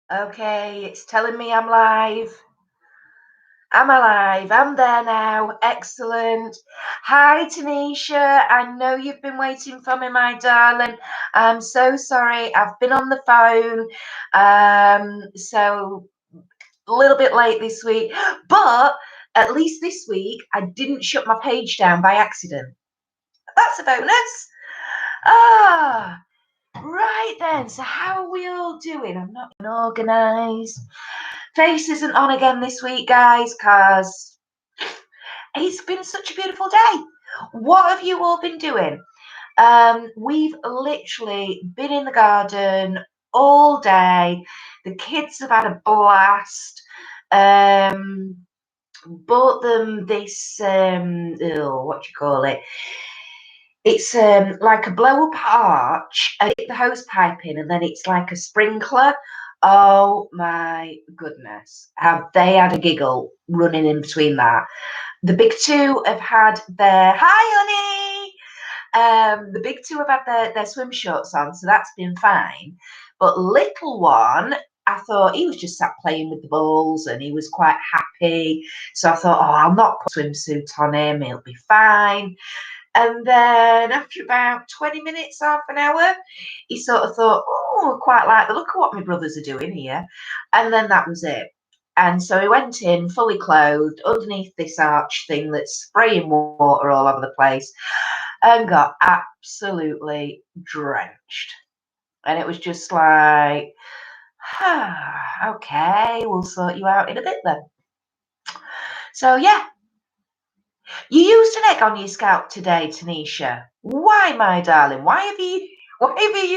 Okay, it's telling me I'm live. I'm alive. I'm there now. Excellent. Hi, Tanisha. I know you've been waiting for me, my darling. I'm so sorry. I've been on the phone. So a little bit late this week, but at least this week I didn't shut my page down by accident. That's a bonus. Ah, right then. So how are we all doing? I'm not organised. Face isn't on again this week, guys, because it's been such a beautiful day. What have you all been doing? We've literally been in the garden all day. The kids have had a blast. Bought them this what do you call it? It's like a blow up arch. I get the hose pipe in, and then it's like a sprinkler. Oh my goodness. Have they had a giggle running in between that? The big two have had their hi honey. The big two have had their swim shorts on, so that's been fine. But little one, I thought he was just sat playing with the balls and he was quite happy. So I thought, oh, I'll not put a swimsuit on him, he'll be fine. And then after about 20 minutes, half an hour, he sort of thought, oh, I quite like the look of what my brothers are doing here. And then that was it. And so he went in fully clothed underneath this arch thing that's spraying water all over the place and got absolutely drenched. And it was just like, okay, we'll sort you out in a bit then. So yeah, you used an egg on your scalp today, Tanisha. Why, my darling? Why have you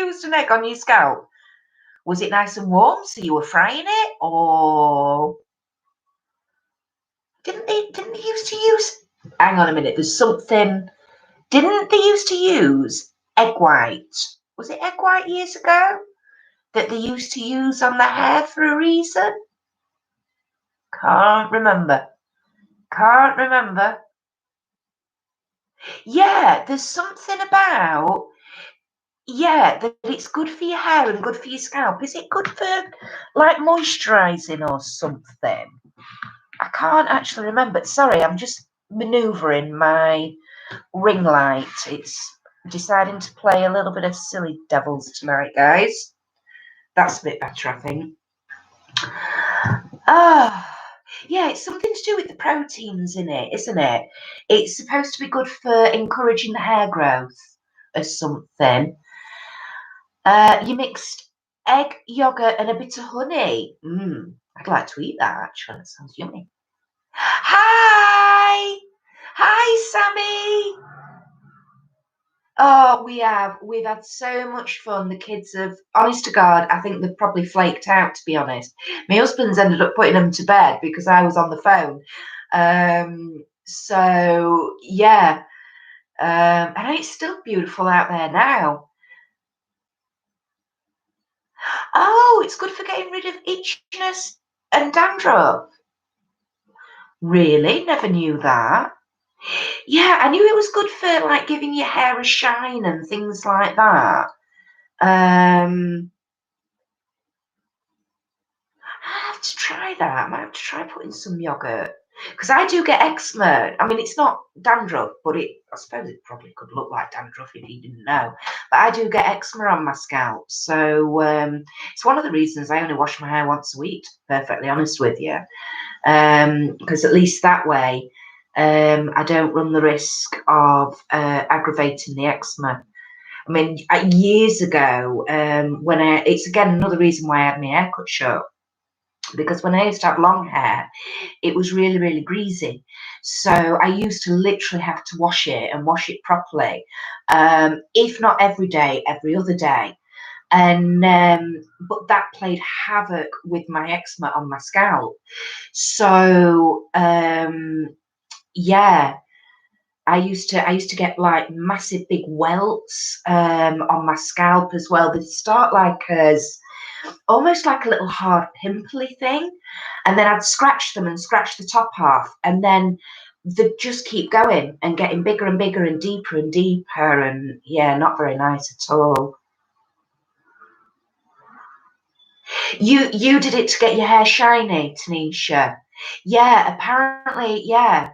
used an egg on your scalp? Was it nice and warm, so you were frying it, or didn't they used to use? Hang on a minute. There's something. Didn't they used to use egg white? Was it egg white years ago that they used to use on the hair for a reason? Can't remember. Can't remember. Yeah, there's something about. Yeah, that it's good for your hair and good for your scalp. Is it good for like moisturising or something? I can't actually remember. Sorry, I'm just manoeuvring my ring light. It's deciding to play a little bit of silly devils tonight, guys. That's a bit better, I think. Ah, yeah, it's something to do with the proteins in it, isn't it? It's supposed to be good for encouraging the hair growth or something. You mixed egg, yogurt, and a bit of honey. I'd like to eat that, actually. That sounds yummy. Hi! Hi, Sammy! Oh, we've had so much fun. The kids have, honest to God, I think they've probably flaked out, to be honest. My husband's ended up putting them to bed because I was on the phone. So yeah, and it's still beautiful out there now. Oh, it's good for getting rid of itchiness and dandruff. Really? Never knew that. Yeah, I knew it was good for like giving your hair a shine and things like that. Um, I have to try that. I might have to try putting some yogurt because I do get eczema. I mean, it's not dandruff, but I suppose it probably could look like dandruff if you didn't know. But I do get eczema on my scalp, so it's one of the reasons I only wash my hair once a week. To be perfectly honest with you, because at least that way, I don't run the risk of aggravating the eczema. I mean, years ago, it's again another reason why I had my hair cut short because when I used to have long hair, it was really, really greasy. So I used to literally have to wash it and wash it properly, if not every day, every other day. And but that played havoc with my eczema on my scalp. So yeah, I used to get like massive big welts on my scalp as well. They start like as almost like a little hard pimply thing, and then I'd scratch them and scratch the top half, and then they'd just keep going and getting bigger and bigger and deeper, and yeah, not very nice at all. You did it to get your hair shiny, Tanisha. Yeah, apparently, yeah.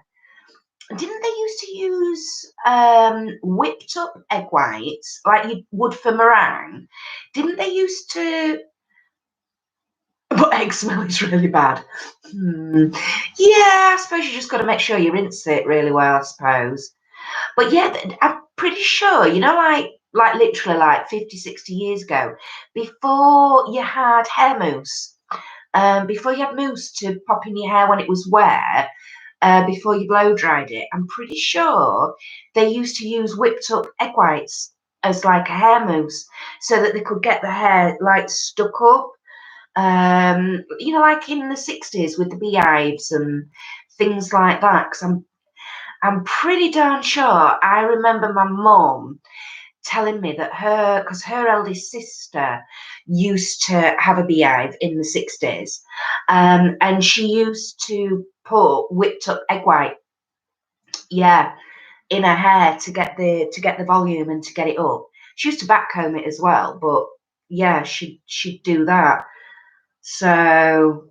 Didn't they used to use whipped up egg whites like you would for meringue? Didn't they used to? But egg smell is really bad. Yeah, I suppose you just got to make sure you rinse it really well, I suppose. But yeah, I'm pretty sure, like literally like 50, 60 years ago, before you had hair mousse, before you had mousse to pop in your hair when it was wet, before you blow dried it, I'm pretty sure they used to use whipped up egg whites as like a hair mousse so that they could get the hair like stuck up. Like in the 60s with the beehives and things like that. Because I'm pretty darn sure I remember my mum telling me that because her eldest sister used to have a beehive in the 60s, and she used to put whipped up egg white, yeah, in her hair to get the volume and to get it up. She used to backcomb it as well, but yeah, she'd do that. So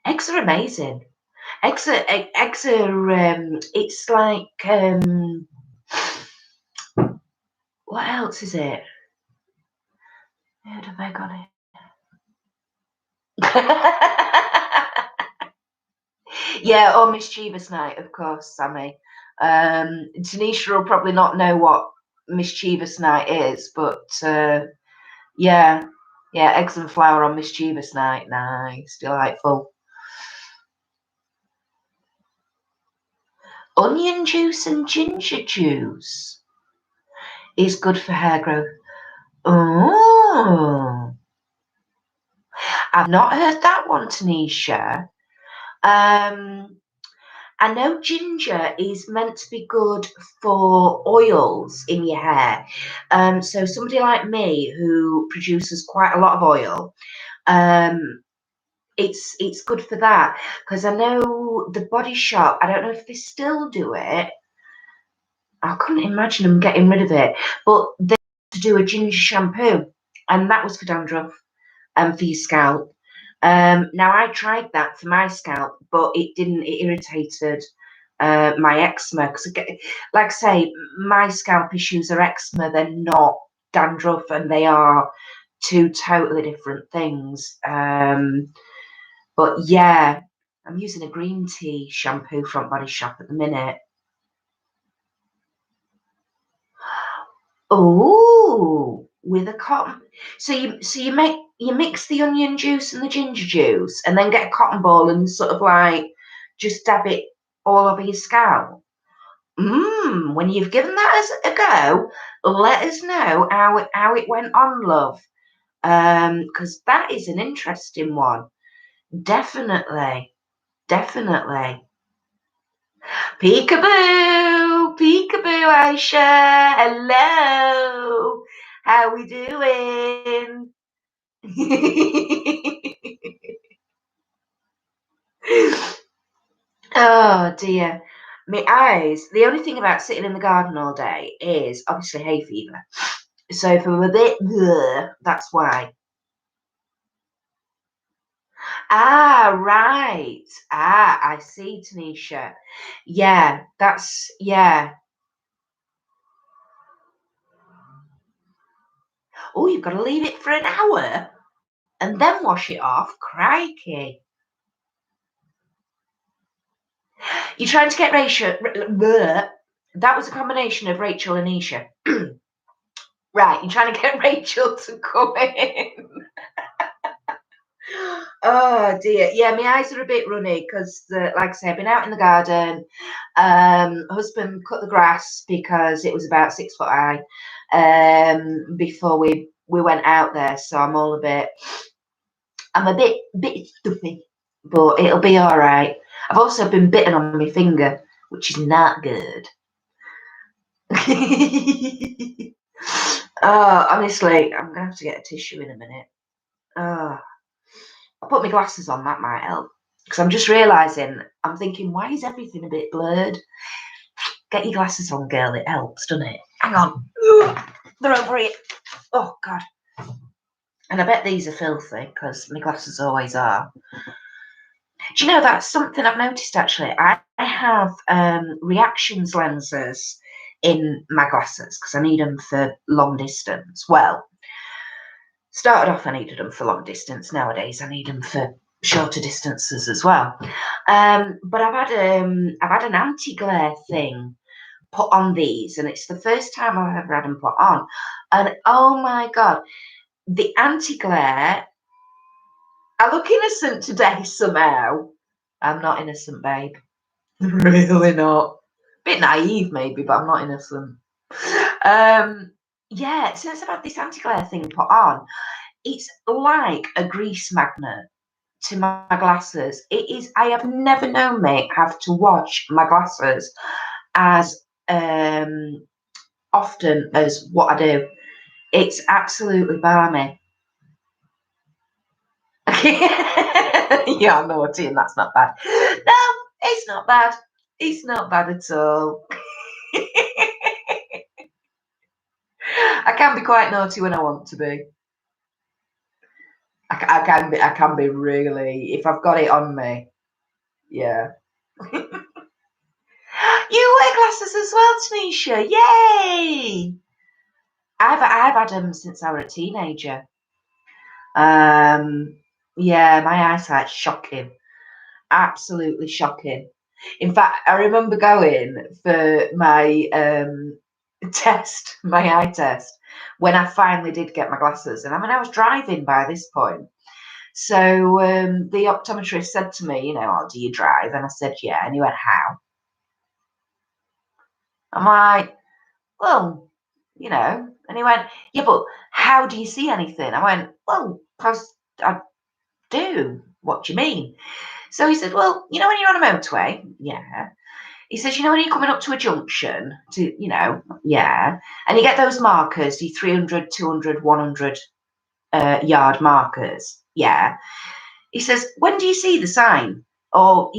eggs are amazing. Eggs are it's like what else is it? Where have I got it? Yeah, or mischievous night, of course, Sammy. Tanisha will probably not know what mischievous night is, but yeah, eggs and flour on mischievous night, nice, delightful. Onion juice and ginger juice is good for hair growth. Oh, I've not heard that one, Tanisha. Um, I know ginger is meant to be good for oils in your hair. So somebody like me who produces quite a lot of oil, um, it's good for that because I know the Body Shop. I don't know if they still do it. I couldn't imagine them getting rid of it, but they used to do a ginger shampoo, and that was for dandruff and for your scalp. Now I tried that for my scalp, but it didn't. It irritated my eczema because, like I say, my scalp issues are eczema. They're not dandruff, and they are two totally different things. But yeah, I'm using a green tea shampoo from Body Shop at the minute. Oh, with a cotton. So you mix the onion juice and the ginger juice, and then get a cotton ball and sort of like just dab it all over your scalp. When you've given that as a go, let us know how it went on, love. Because that is an interesting one. Definitely, definitely. Peekaboo, peekaboo, Aisha. Hello. How we doing? Oh dear. My eyes, the only thing about sitting in the garden all day is obviously hay fever. So if I'm a bit bleh, that's why. Ah, right. Ah, I see, Tanisha. Yeah, yeah. Oh, you've got to leave it for an hour and then wash it off. Crikey. You're trying to get Rachel. Bleh. That was a combination of Rachel and Isha. Right, you're trying to get Rachel to come in. Oh dear. Yeah, my eyes are a bit runny because, like I say, I've been out in the garden. Husband cut the grass because it was about 6 foot high before we went out there. So I'm a bit stuffy, but it'll be all right. I've also been bitten on my finger, which is not good. Oh, honestly, I'm gonna have to get a tissue in a minute. Oh, I'll put my glasses on, that might help. Because I'm just realising, I'm thinking, why is everything a bit blurred? Get your glasses on, girl, it helps, doesn't it? Hang on. They're over here. Oh, God. And I bet these are filthy because my glasses always are. Do you know, that's something I've noticed actually? I have reactions lenses in my glasses because I need them for long distance. Well, started off I needed them for long distance. Nowadays I need them for shorter distances as well. But I've had an anti-glare thing put on these, and it's the first time I've ever had them put on. And oh my god, the anti-glare. I look innocent today somehow. I'm not innocent, babe. Really not. Bit naive maybe, but I'm not innocent. Yeah, since I've had this anti-glare thing put on, it's like a grease magnet to my glasses. It is. I have never known me have to wash my glasses as often as what I do. It's absolutely balmy. Yeah, I'm naughty, and that's not bad. No, it's not bad. It's not bad at all. I can be quite naughty when I want to be. I can be. I can be really. If I've got it on me, yeah. You wear glasses as well, Tanisha. Yay! I've had them since I was a teenager. Um, yeah, my eyesight's shocking. Absolutely shocking. In fact, I remember going for my test, my eye test, when I finally did get my glasses. And I mean, I was driving by this point. So the optometrist said to me, oh, do you drive? And I said, yeah. And he went, how? I'm like, well, And he went, yeah, but how do you see anything? I went, well, because I do. What do you mean? So he said, well, when you're on a motorway, yeah. He says, when you're coming up to a junction, yeah, and you get those markers, the 300, 200, 100 yard markers, yeah. He says, when do you see the sign? Or,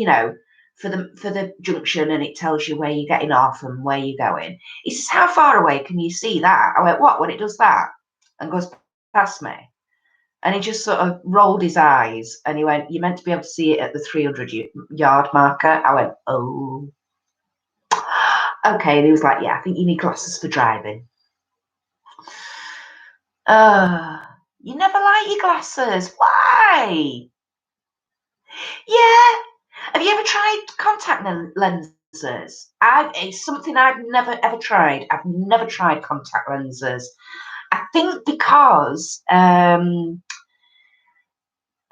for the junction, and it tells you where you're getting off and where you're going. He says, how far away can you see that? I went, what, when it does that? And goes past me. And he just sort of rolled his eyes and he went, you're meant to be able to see it at the 300 yard marker. I went, oh. Okay, and he was like, yeah, I think you need glasses for driving. You never like your glasses. Why? Yeah. Have you ever tried contact lenses? It's something I've never ever tried. I've never tried contact lenses. I think because I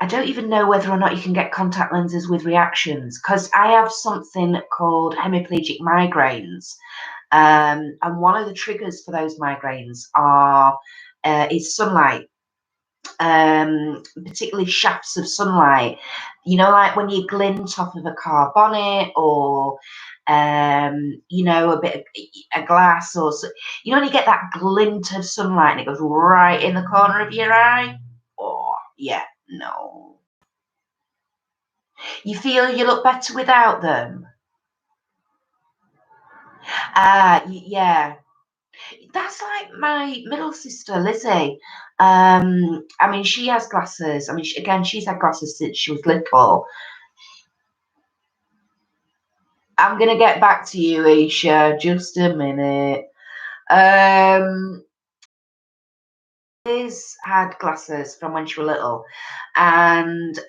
don't even know whether or not you can get contact lenses with reactions, because I have something called hemiplegic migraines. And one of the triggers for those migraines is sunlight, particularly shafts of sunlight. Like when you glint off of a car bonnet or, a bit of a glass or so, when you get that glint of sunlight and it goes right in the corner of your eye. Oh, yeah, no. You feel you look better without them? Yeah. That's like my middle sister, Lizzie. I mean, she has glasses. I mean, she's had glasses since she was little. I'm going to get back to you, Isha. Just a minute. Liz had glasses from when she was little, and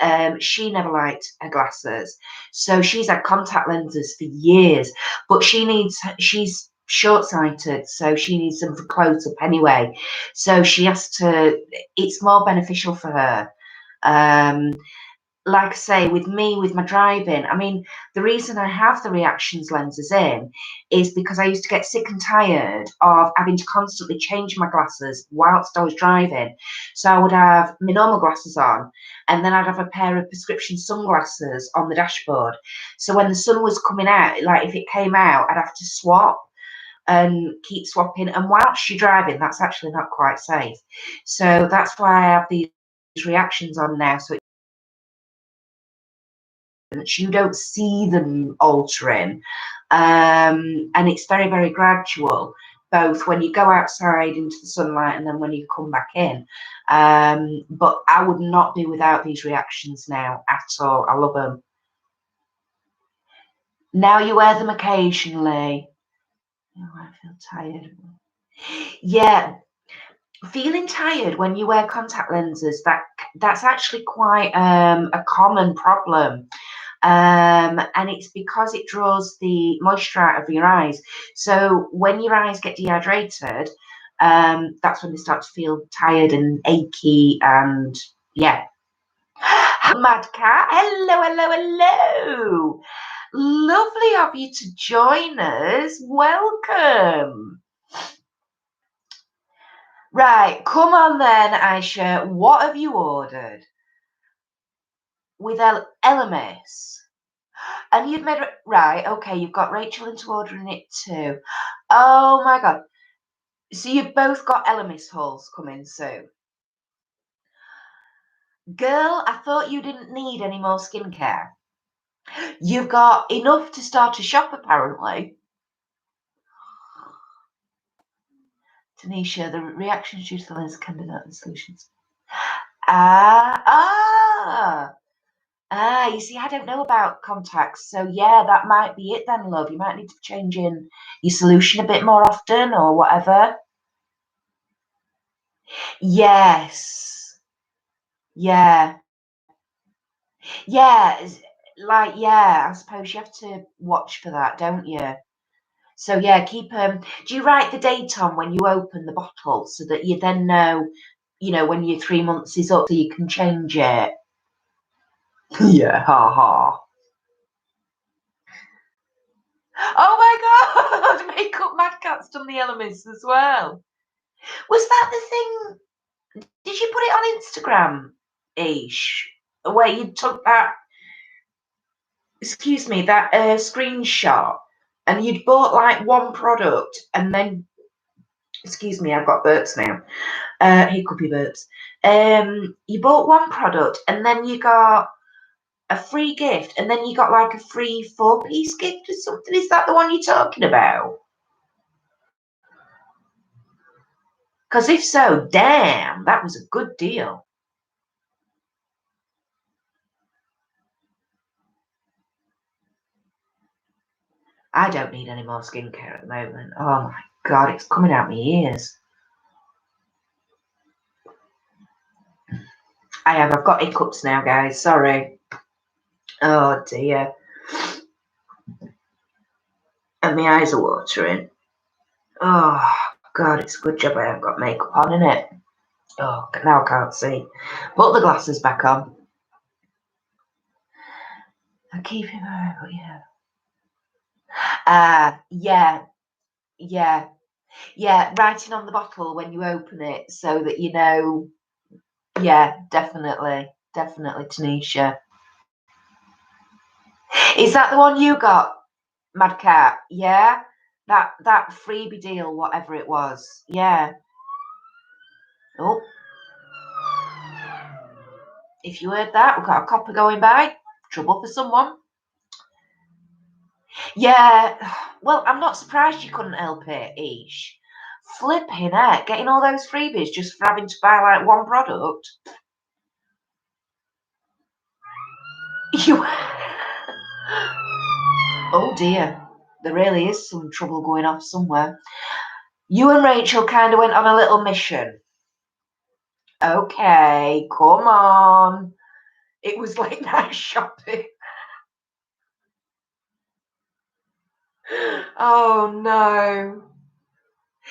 she never liked her glasses, so she's had contact lenses for years. But she's short-sighted, so she needs them for close up anyway. So she has to. It's more beneficial for her. Like I say, with me, with my driving, I mean, the reason I have the reactions lenses in is because I used to get sick and tired of having to constantly change my glasses whilst I was driving. So I would have my normal glasses on, and then I'd have a pair of prescription sunglasses on the dashboard. So when the sun was coming out, like if it came out, I'd have to swap and keep swapping. And whilst you're driving, that's actually not quite safe. So that's why I have these reactions on now. So you don't see them altering, and it's very, very gradual. both when you go outside into the sunlight and then when you come back in. But I would not be without these reactions now at all. I love them. Now you wear them occasionally. Oh, I feel tired. Yeah, feeling tired when you wear contact lenses, that's actually quite a common problem. And it's because it draws the moisture out of your eyes. So when your eyes get dehydrated, that's when they start to feel tired and achy, and yeah. Mad Cat, hello, hello, hello. Lovely of you to join us. Welcome. Right, come on then, Aisha. What have you ordered? With Elemis. And you've made right, okay, you've got Rachel into ordering it too. Oh my god. So you've both got Elemis hauls coming soon. Girl, I thought you didn't need any more skincare. You've got enough to start a shop, apparently. Tanisha, the reactions due to the lens candidate and solutions. You see, I don't know about contacts, so yeah, that might be it then, love. You might need to change in your solution a bit more often or whatever. Yes. Yeah. Yeah. I suppose you have to watch for that, don't you? So yeah, keep do you write the date on when you open the bottle so that you then know, when your 3 months is up so you can change it? Yeah, ha ha. Oh my god! Makeup Mad Cat's done the elements as well. Was that the thing? Did you put it on Instagram, Ish? Where you took that, excuse me, that screenshot and you'd bought like one product and then, excuse me, I've got burps now. Hiccupy burps. You bought one product and then you got a free gift and then you got like a free 4-piece gift or something. Is that the one you're talking about? Because if so, damn, that was a good deal. I don't need any more skincare at the moment. Oh my god, it's coming out my ears. I've got hiccups now, guys. Sorry. Oh dear. And my eyes are watering. Oh god, it's a good job I haven't got makeup on, innit? Oh, now I can't see. Put the glasses back on. I keep it there, but yeah. Yeah. Writing on the bottle when you open it so that you know. Yeah, definitely, Tanisha. Is that the one you got, Mad Cat? Yeah, that freebie deal, whatever it was. Yeah. Oh, if you heard that, we've got a copper going by. Trouble for someone. Yeah. Well, I'm not surprised you couldn't help it, Ish. Flipping heck, getting all those freebies just for having to buy like one product. You. Oh dear, there really is some trouble going off somewhere. You and Rachel kind of went on a little mission. Okay, come on. It was late night shopping. Oh no.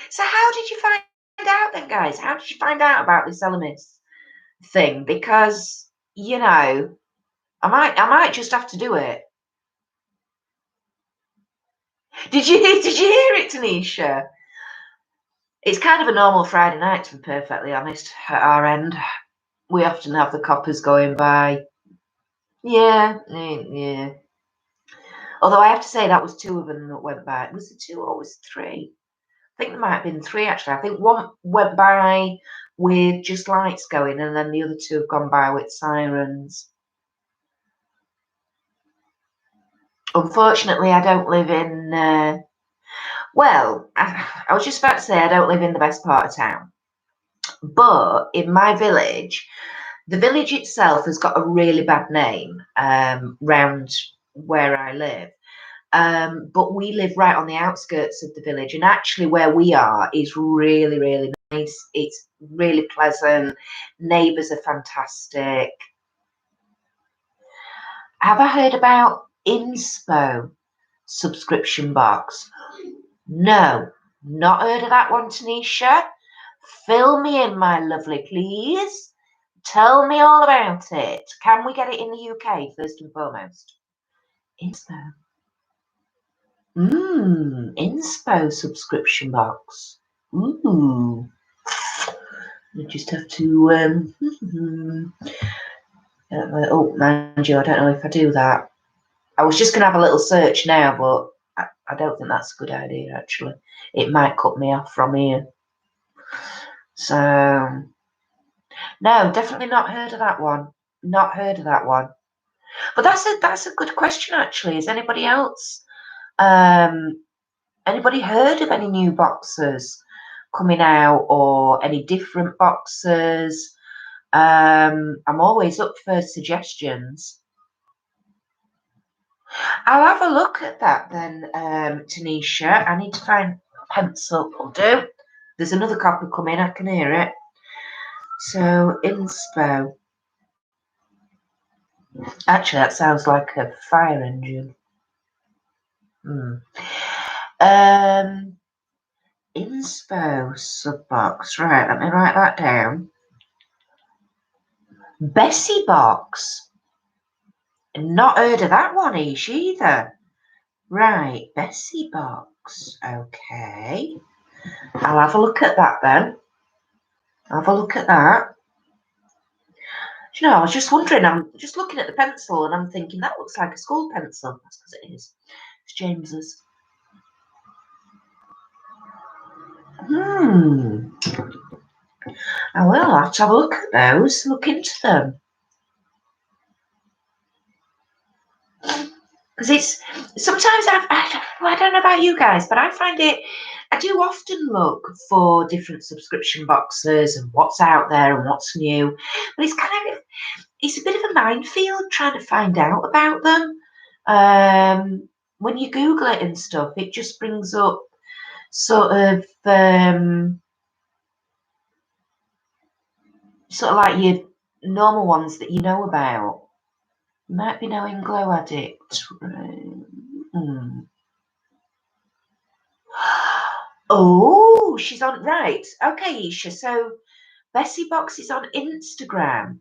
So how did you find out then, guys? How did you find out about this Elemis thing? Because, I might just have to do it. Did you hear it, Tanisha? It's kind of a normal Friday night, to be perfectly honest, at our end. We often have the coppers going by. Yeah. Although I have to say that was 2 of them that went by. Was it 2 or was it 3? I think there might have been 3 actually. I think one went by with just lights going, and then the other 2 have gone by with sirens. Unfortunately, I don't live in. Well, I was just about to say I don't live in the best part of town, but in my village, the village itself has got a really bad name round where I live. But we live right on the outskirts of the village, and actually, where we are is really, really nice. It's really pleasant. Neighbours are fantastic. Have I heard about Inspo subscription box? No, not heard of that one, Tanisha. Fill me in, my lovely, please. Tell me all about it. Can we get it in the UK first and foremost? Inspo. Inspo subscription box. Ooh. You just have to. Oh, mind you, I don't know if I do that. I was just going to have a little search now, but I don't think that's a good idea, actually. It might cut me off from here. So, no, definitely not heard of that one. Not heard of that one. But that's a good question, actually. Is anybody else? Anybody heard of any new boxes coming out or any different boxes? I'm always up for suggestions. I'll have a look at that then, Tanisha. I need to find a pencil. Will do. There's another copy coming. I can hear it. So, inspo. Actually, that sounds like a fire engine. Inspo subbox. Right, let me write that down. Bessie box. Not heard of that one, Ish, either. Right, Bessie box. Okay. I'll have a look at that then. Have a look at that. Do you know, I was just wondering, I'm just looking at the pencil and I'm thinking that looks like a school pencil. That's because it is. It's James's. I will have to have a look at those, look into them. Because it's sometimes I don't know about you guys, but I find it. I do often look for different subscription boxes and what's out there and what's new, but it's a bit of a minefield trying to find out about them. When you Google it and stuff, it just brings up sort of like your normal ones that you know about. You might be knowing Glow Addict. Oh, she's on, right. Okay, Isha. So Bessie Box is on Instagram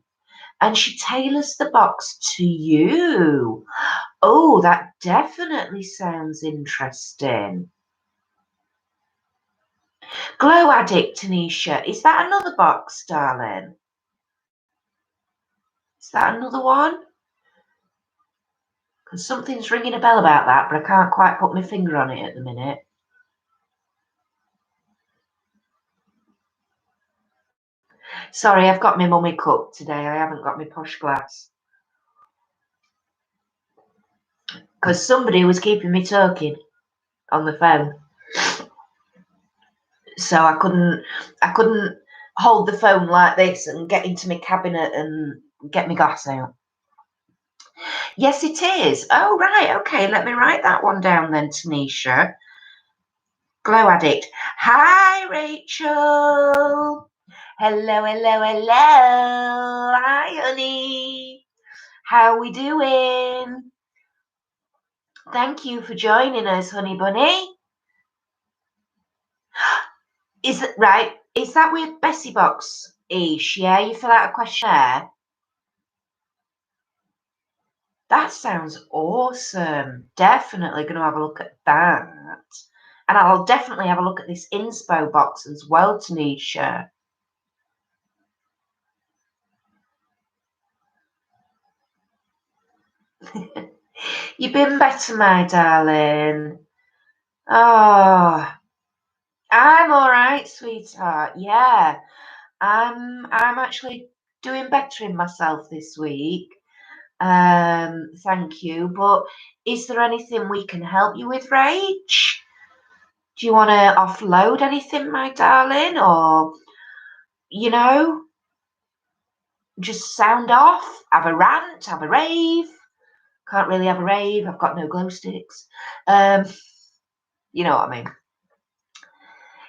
and she tailors the box to you. Oh, that definitely sounds interesting. Glow Addict, Tanisha. Is that another box, darling? Is that another one? Because something's ringing a bell about that, but I can't quite put my finger on it at the minute. Sorry, I've got my mummy cup today. I haven't got my posh glass. Because somebody was keeping me talking on the phone. So I couldn't hold the phone like this and get into my cabinet and get my glass out. Yes, it is. Oh, right. Okay, let me write that one down then, Tanisha. Glow Addict. Hi, Rachel. Hello, hello, hello. Hi, honey. How we doing? Thank you for joining us, honey bunny. Is it right? Is that with Bessie Box? Ish, yeah, you fill out a questionnaire. That sounds awesome. Definitely going to have a look at that. And I'll definitely have a look at this inspo box as well, Tanisha. You've been better, my darling. Oh, I'm all right, sweetheart. Yeah, I'm actually doing better in myself this week. Thank you. But is there anything we can help you with, Rach? Do you want to offload anything, my darling? Or, you know, just sound off, have a rant, have a rave? Can't really have a rave. I've got no glow sticks. You know what I mean?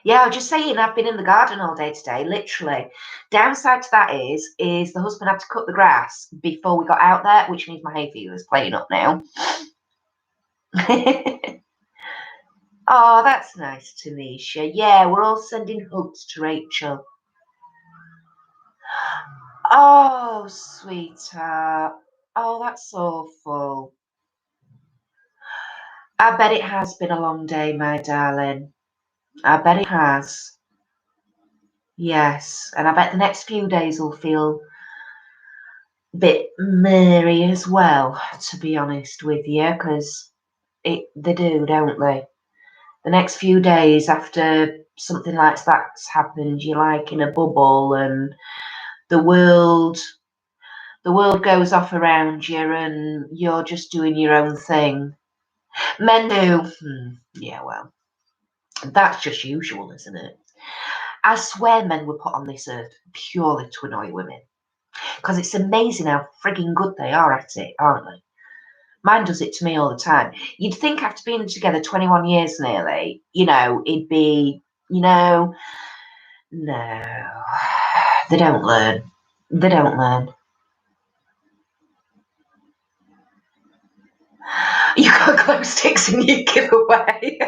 Yeah, I was just saying, I've been in the garden all day today, literally. Downside to that is the husband had to cut the grass before we got out there, which means my hay fever is playing up now. Oh, that's nice, Tanisha. Yeah, we're all sending hugs to Rachel. Oh, sweetheart. Oh, that's awful. I bet it has been a long day, my darling. I bet it has. Yes, and I bet the next few days will feel a bit merry as well, to be honest with you, because they do, don't they? The next few days after something like that's happened, you're like in a bubble, and the world goes off around you, and you're just doing your own thing. Men do. Yeah, well, that's just usual, isn't it? I swear men were put on this earth purely to annoy women. Because it's amazing how frigging good they are at it, aren't they? Mine does it to me all the time. You'd think after being together 21 years nearly, it'd be, no, they don't learn. They don't learn. You got glow sticks in your giveaway.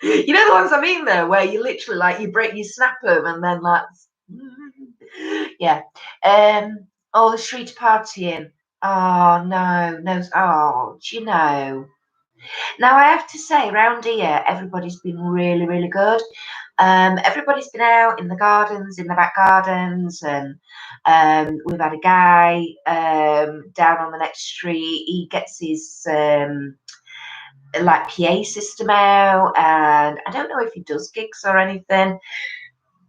You know the ones I mean, though, where you literally you snap them, and then yeah. Oh, the street partying. Oh no. Oh, do you know? Now I have to say, around here, everybody's been really, really good. Everybody's been out in the gardens, in the back gardens, and we've had a guy down on the next street. He gets his PA system out, and I don't know if he does gigs or anything.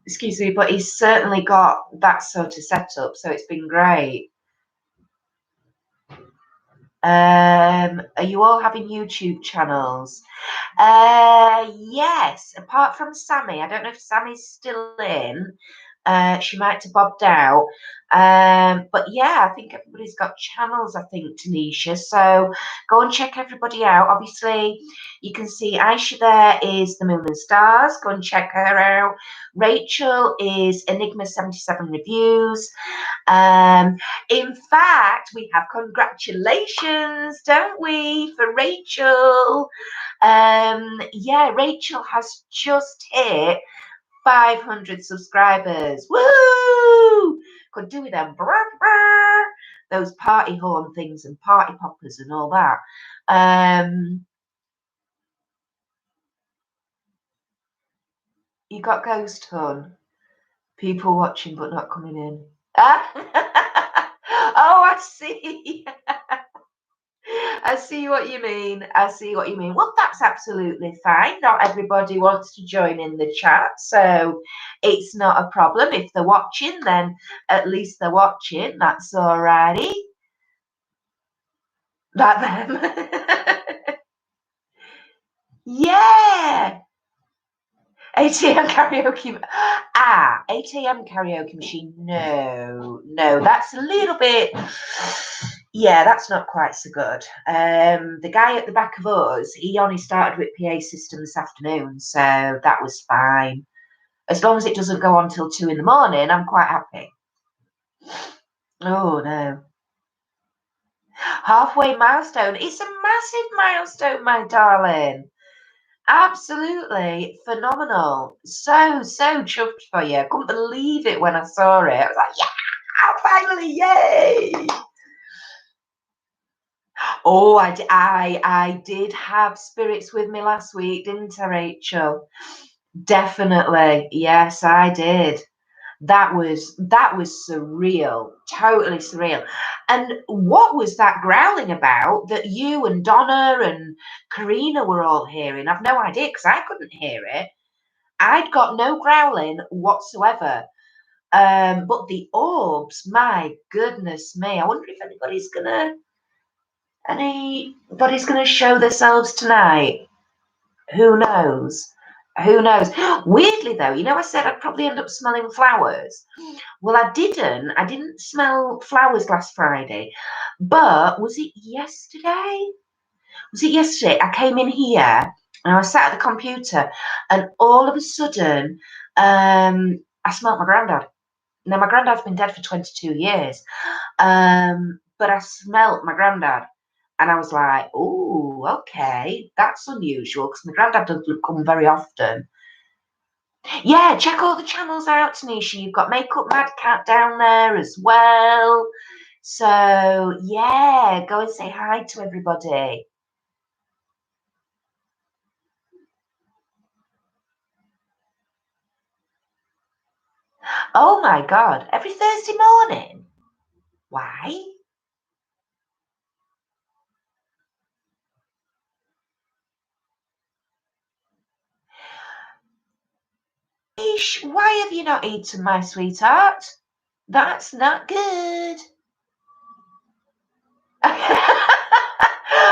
Excuse me, but he's certainly got that sort of setup, so it's been great. Are you all having YouTube channels? Yes, apart from Sammy. I don't know if Sammy's still in. She might have bobbed out. But yeah, I think everybody's got channels, I think, Tanisha. So go and check everybody out. Obviously, you can see Aisha there is The Moon and Stars. Go and check her out. Rachel is Enigma77 Reviews. In fact, we have congratulations, don't we, for Rachel? Yeah, Rachel has just hit 500 subscribers. Woo! Could do with them. Those party horn things and party poppers and all that. You got ghost hun. People watching but not coming in. Oh, I see. I see what you mean. Well, that's absolutely fine. Not everybody wants to join in the chat, so it's not a problem. If they're watching, then at least they're watching. That's alrighty. That them. Yeah. 8 a.m. karaoke. 8 a.m. karaoke machine. No, that's a little bit. Yeah, that's not quite so good. The guy at the back of us, he only started with PA system this afternoon, so that was fine. As long as it doesn't go on till 2 a.m, I'm quite happy. Oh no. Halfway milestone. It's a massive milestone, my darling. Absolutely phenomenal. So chuffed for you. I couldn't believe it when I saw it. I was like, yeah, finally, yay. Oh, I did have spirits with me last week, didn't I, Rachel? Definitely. Yes, I did. That was surreal, totally surreal. And what was that growling about that you and Donna and Karina were all hearing? I've no idea because I couldn't hear it. I'd got no growling whatsoever. But the orbs, my goodness me! I wonder if anybody's gonna show themselves tonight. Who knows? Who knows? Weirdly though, you know, I said I'd probably end up smelling flowers. Well, I didn't. I didn't smell flowers last Friday. But was it yesterday? Was it yesterday? I came in here and I was sat at the computer, and all of a sudden, I smelt my granddad. Now, my granddad's been dead for 22 years, but I smelt my granddad. And I was like, oh, okay, that's unusual because my granddad doesn't come very often. Yeah, check all the channels out, Tanisha. You've got Makeup Mad Cat down there as well. So, yeah, go and say hi to everybody. Oh my God, every Thursday morning? Why? Ish, why have you not eaten, my sweetheart? That's not good.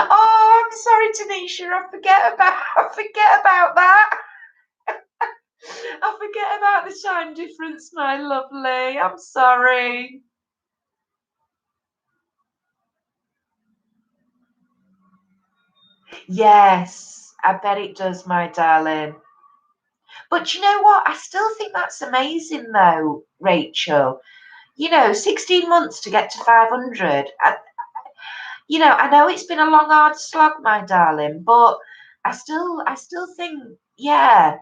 Oh, I'm sorry, Tanisha. I forget about that. I forget about the time difference, my lovely. I'm sorry. Yes, I bet it does, my darling. But you know what? I still think that's amazing, though, Rachel. 16 months to get to 500. I know it's been a long, hard slog, my darling, but I still think, yeah.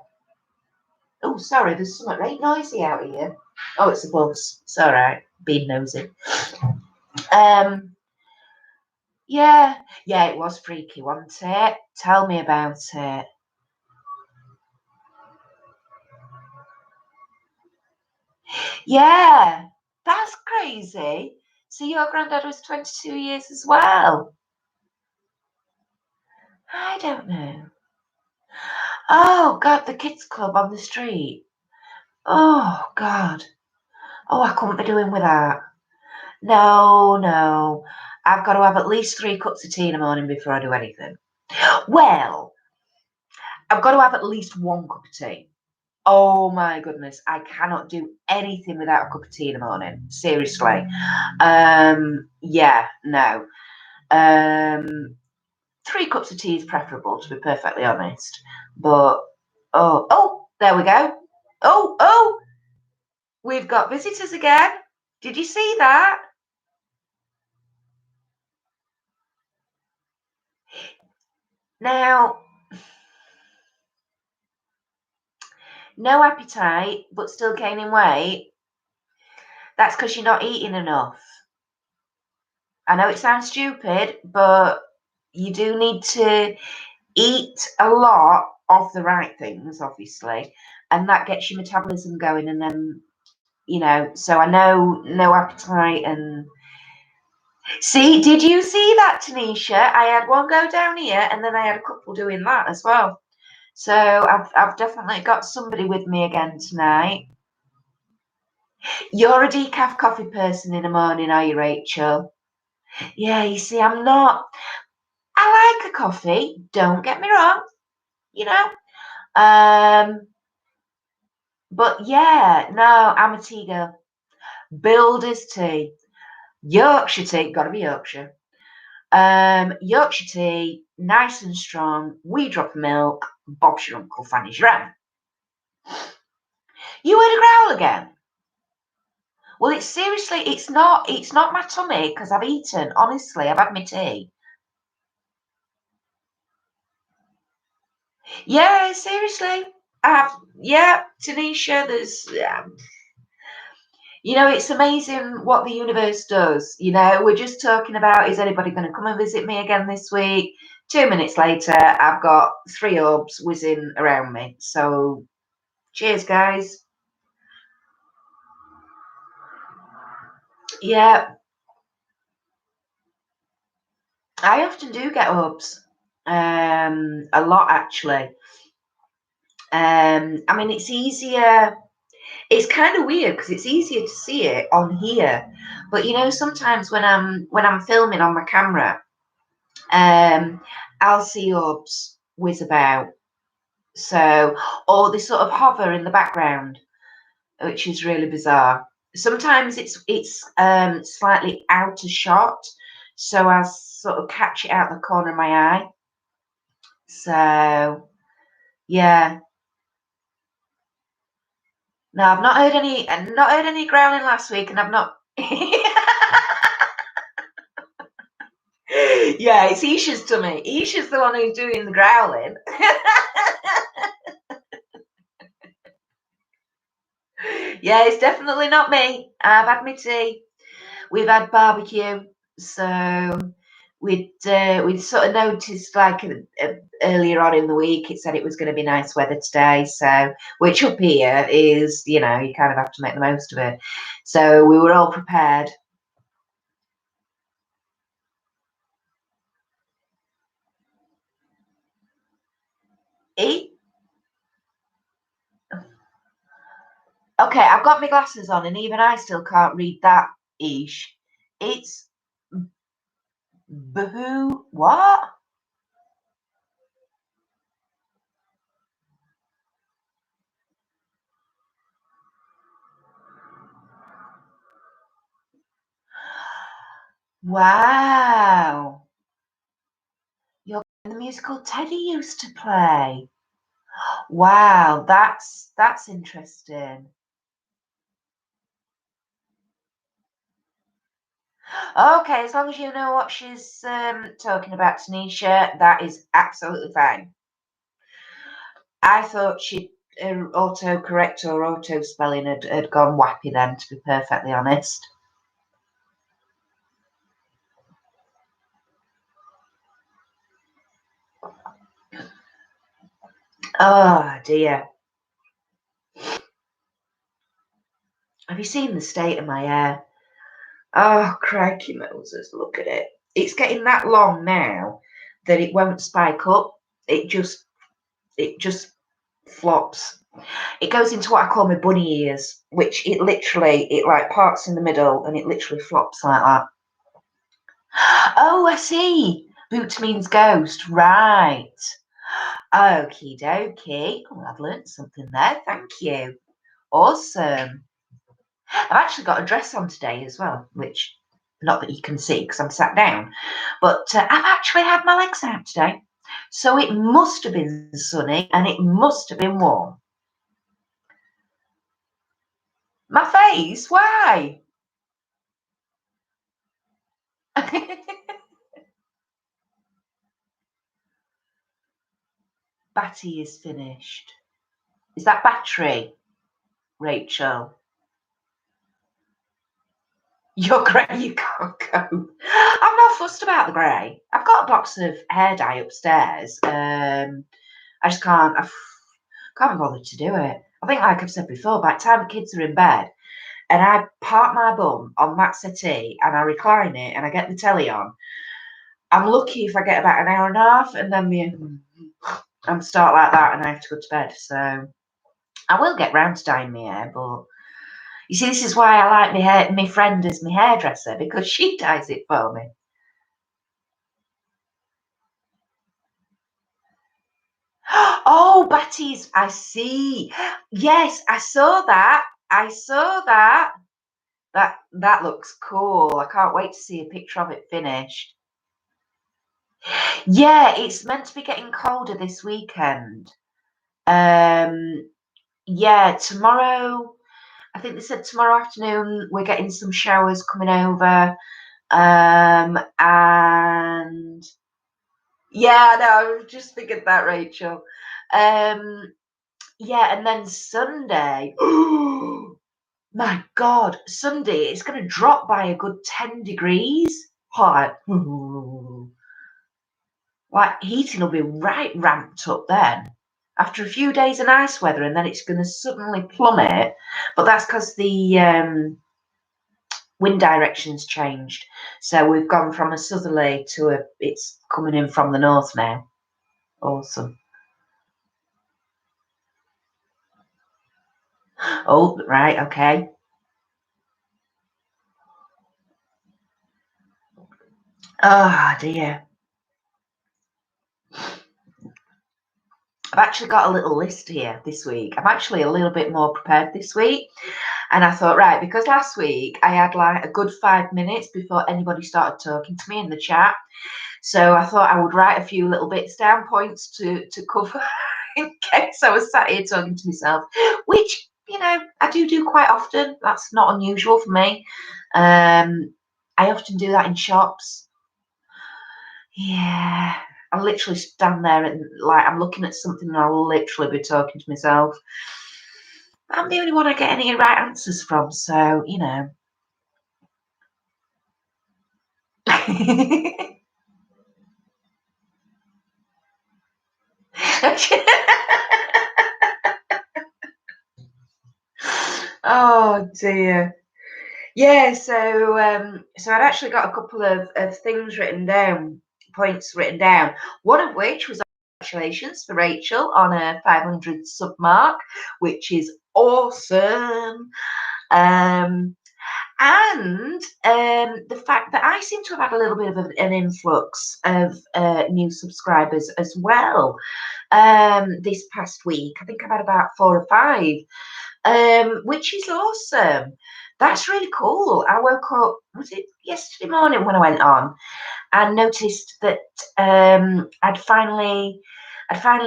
Oh, sorry, there's something very noisy out here. Oh, it's the bus. It's all right. Being nosy. Um, yeah, yeah, it was freaky, wasn't it? Tell me about it. Yeah, that's crazy. So your granddad was 22 years as well. I don't know. Oh God, the kids club on the street. Oh God. Oh, I couldn't be doing with that. No, no. I've got to have at least 3 cups of tea in the morning before I do anything. Well, I've got to have at least 1 cup of tea. Oh my goodness, I cannot do anything without a cup of tea in the morning. Seriously. Yeah, no. Um, 3 cups of tea is preferable, to be perfectly honest. But oh, there we go. Oh, we've got visitors again. Did you see that? Now, no appetite, but still gaining weight. That's because you're not eating enough. I know it sounds stupid, but you do need to eat a lot of the right things, obviously, and that gets your metabolism going. And then, so I know no appetite. And see, did you see that, Tanisha? I had one go down here, and then I had a couple doing that as well. So I've definitely got somebody with me again tonight. You're a decaf coffee person in the morning, are you, Rachel? Yeah, you see, I'm not. I like a coffee, don't get me wrong, you know. Um, but yeah, no, I'm a tea girl. Builder's tea, Yorkshire tea, gotta be Yorkshire. Yorkshire tea, nice and strong, wee drop of milk, Bob's your uncle, Fanny's your aunt. You heard a growl again? Well, it's not my tummy because I've eaten. Honestly, I've had my tea. Yeah, seriously. Yeah, Tanisha, it's amazing what the universe does. We're just talking about, is anybody going to come and visit me again this week? 2 minutes later, I've got 3 hubs whizzing around me. So, cheers, guys. Yeah, I often do get hubs. A lot, actually. I mean, it's easier. It's kind of weird because it's easier to see it on here, but sometimes when I'm filming on my camera, I'll see orbs whiz about. So, or they sort of hover in the background, which is really bizarre. Sometimes it's slightly out of shot, so I sort of catch it out the corner of my eye. So yeah, no, I've not heard any growling last week, and I've not. Yeah, it's Isha's tummy. Isha's the one who's doing the growling. Yeah, it's definitely not me. I've had my tea. We've had barbecue, so we'd sort of noticed like earlier on in the week it said it was going to be nice weather today. So which up here is, you kind of have to make the most of it. So we were all prepared. Eat. Okay, I've got my glasses on, and even I still can't read that. Ish. It's boo. What? Wow. You're the musical Teddy used to play. Wow, that's interesting. Okay, as long as you know what she's talking about, Tanisha, that is absolutely fine. I thought she'd autocorrect or auto spelling had gone wappy then, to be perfectly honest. Oh dear. Have you seen the state of my hair? Oh, crikey Moses, look at it. It's getting that long now that it won't spike up. It just flops. It goes into what I call my bunny ears, which it like parts in the middle and it literally flops like that. Oh, I see. Boot means ghost, right? Okie dokie. Oh, I've learnt something there. Thank you. Awesome. I've actually got a dress on today as well, which not that you can see because I'm sat down, but I've actually had my legs out today. So it must have been sunny and it must have been warm. My face? Why? Batty is finished. Is that battery, Rachel? You're grey, you can't go. I'm not fussed about the grey. I've got a box of hair dye upstairs. I just can't be bothered to do it. I think, like I've said before, by the time the kids are in bed and I park my bum on that settee and I recline it and I get the telly on, I'm lucky if I get about an hour and a half and then I'm start like that and I have to go to bed. So I will get round to dyeing my hair, but you see, this is why I like my friend as my hairdresser, because she dyes it for me. Oh, Batty's, I see. Yes, I saw that. I saw that. That looks cool. I can't wait to see a picture of it finished. Yeah, it's meant to be getting colder this weekend. Um, yeah, tomorrow, I think they said tomorrow afternoon we're getting some showers coming over. And yeah, no, I just figured that, Rachel. Um, yeah, and then Sunday. My God, Sunday it's going to drop by a good 10 degrees. Hot. Like heating will be right ramped up then. After a few days of nice weather, and then it's going to suddenly plummet. But that's because the wind direction's changed. So we've gone from a southerly to it's coming in from the north now. Awesome. Oh, right, okay. Oh dear. I've actually got a little list here this week. I'm actually a little bit more prepared this week. And I thought, right, because last week I had like a good 5 minutes before anybody started talking to me in the chat. So I thought I would write a few little bits down, points to cover in case I was sat here talking to myself, which, you know, I do quite often. That's not unusual for me. I often do that in shops. Yeah. I literally stand there and like I'm looking at something and I'll literally be talking to myself. I'm the only one I get any right answers from, so you know. Oh dear. Yeah, so I'd actually got a couple of things written down, points written down. One of which was congratulations for Rachel on a 500 sub mark, which is awesome. And the fact that I seem to have had a little bit of an influx of new subscribers as well this past week. I think I've had about 4 or 5, which is awesome. That's really cool. I woke up, was it yesterday morning when I went on, and noticed that I'd finally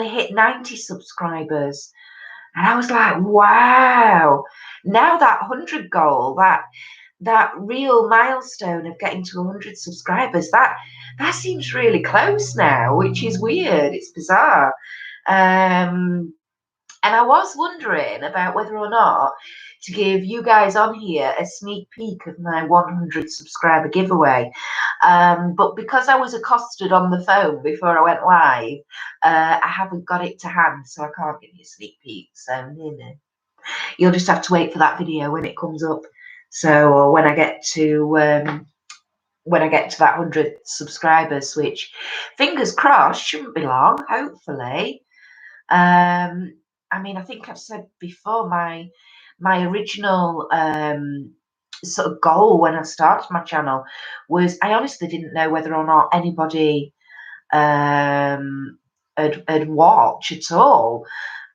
hit 90 subscribers. And I was like, wow, now that 100 goal, that real milestone of getting to 100 subscribers, that seems really close now, which is weird. It's bizarre. And I was wondering about whether or not to give you guys on here a sneak peek of my 100 subscriber giveaway. But because I was accosted on the phone before I went live, I haven't got it to hand, so I can't give you a sneak peek. So, you know, you'll just have to wait for that video when it comes up. So when I get to that 100 subscribers, which fingers crossed shouldn't be long, hopefully. I mean, I think I've said before my original sort of goal when I started my channel was I honestly didn't know whether or not anybody had watch at all,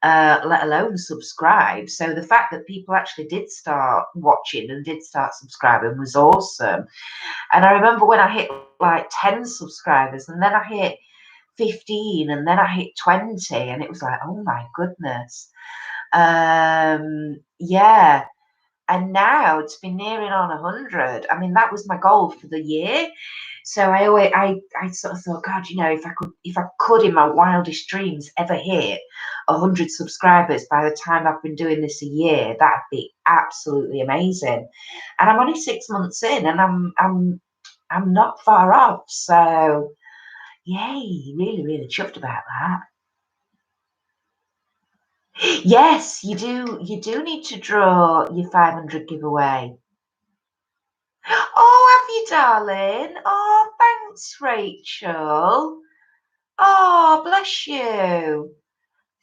let alone subscribe. So the fact that people actually did start watching and did start subscribing was awesome. And I remember when I hit like 10 subscribers and then I hit 15 and then I hit 20 and it was like, oh my goodness. Yeah. And now to be nearing on 100, I mean, that was my goal for the year. So I sort of thought, God, you know, if I could in my wildest dreams ever hit 100 subscribers by the time I've been doing this a year, that'd be absolutely amazing. And I'm only 6 months in, and I'm not far off. So, yay! Really, really chuffed about that. Yes, you do. You do need to draw your 500 giveaway. Oh, have you, darling? Oh, thanks, Rachel. Oh, bless you.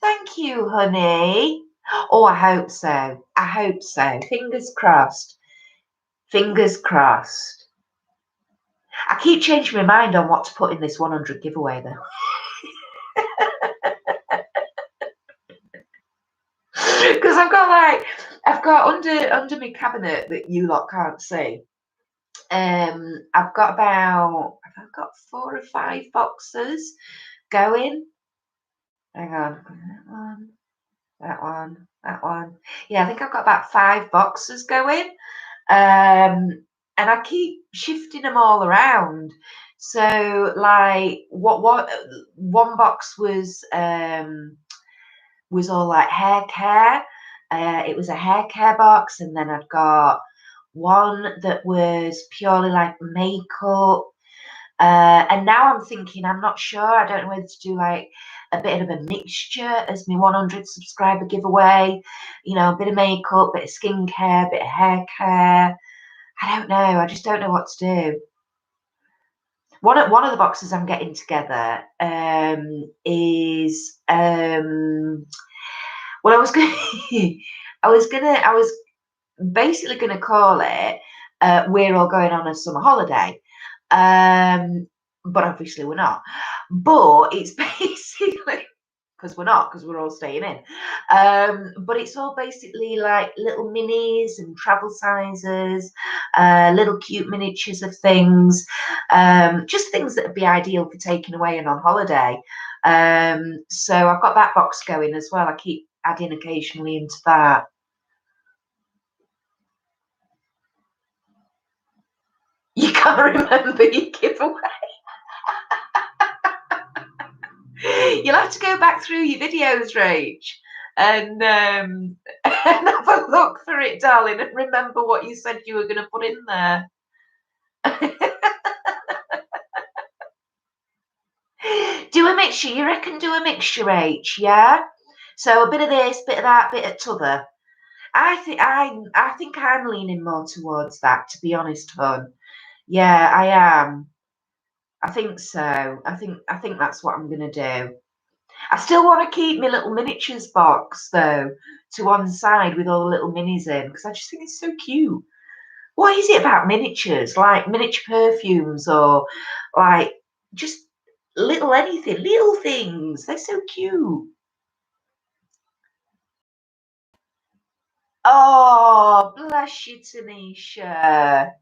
Thank you, honey. Oh, I hope so. I hope so. Fingers crossed. Fingers crossed. I keep changing my mind on what to put in this 100 giveaway, though. Because I've got under my cabinet that you lot can't see. I've got 4 or 5 boxes going. Hang on, that one. Yeah, I think I've got about 5 boxes going. And I keep shifting them all around. So like what one box was all like hair care. It was a hair care box, and then I'd got one that was purely like makeup. And now I'm thinking, I'm not sure. I don't know whether to do like a bit of a mixture as my 100 subscriber giveaway. You know, a bit of makeup, bit of skincare, bit of hair care. I don't know. I just don't know what to do. One of the boxes I'm getting together is well, I was basically gonna call it "We're all going on a summer holiday," but obviously we're not. But it's basically because we're not, because we're all staying in. But it's all basically like little minis and travel sizes, little cute miniatures of things, just things that would be ideal for taking away and on holiday. So I've got that box going as well. I keep adding occasionally into that. You can't remember your giveaway. You'll have to go back through your videos, Rach, and and have a look through it, darling, and remember what you said you were going to put in there. Do a mixture. You reckon do a mixture, Rach? Yeah. So a bit of this, bit of that, bit of t'other. I think I'm leaning more towards that, to be honest, hon. Yeah, I am. I think so. I think that's what I'm gonna do. I still want to keep my little miniatures box though to one side with all the little minis in because I just think it's so cute. What is it about miniatures? Like miniature perfumes or like just little anything, little things. They're so cute. Oh, bless you, Tanisha.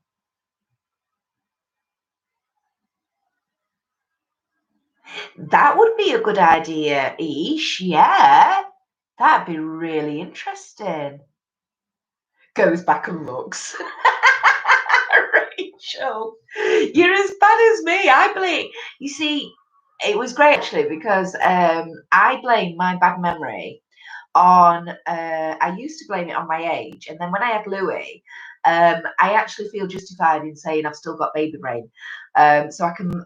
That would be a good idea, Ish. Yeah, that'd be really interesting. Goes back and looks. Rachel, you're as bad as me. I blame. You see, it was great actually because I blame my bad memory on. I used to blame it on my age, and then when I had Louis, I actually feel justified in saying I've still got baby brain. So I can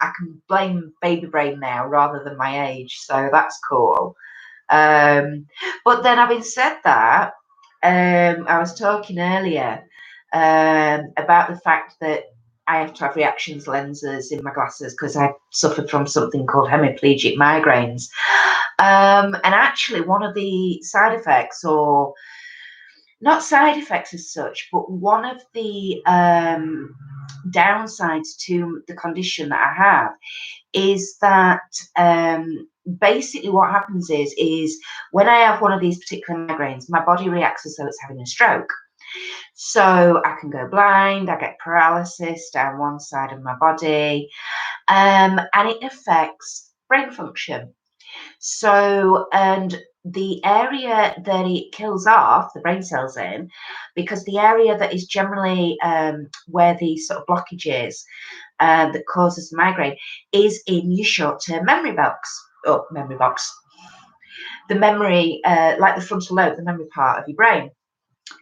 blame baby brain now rather than my age. So that's cool. But then having said that, I was talking earlier about the fact that I have to have reactions lenses in my glasses because I suffered from something called hemiplegic migraines. And actually, one of the side effects, or not side effects as such, but one of the downsides to the condition that I have is that basically what happens is when I have one of these particular migraines, my body reacts as though it's having a stroke. So I can go blind, I get paralysis down one side of my body, and it affects brain function. So, and the area that it kills off the brain cells in, because the area that is generally where the sort of blockage is that causes the migraine is in your short-term memory box. Oh, memory box. The memory, like the frontal lobe, the memory part of your brain.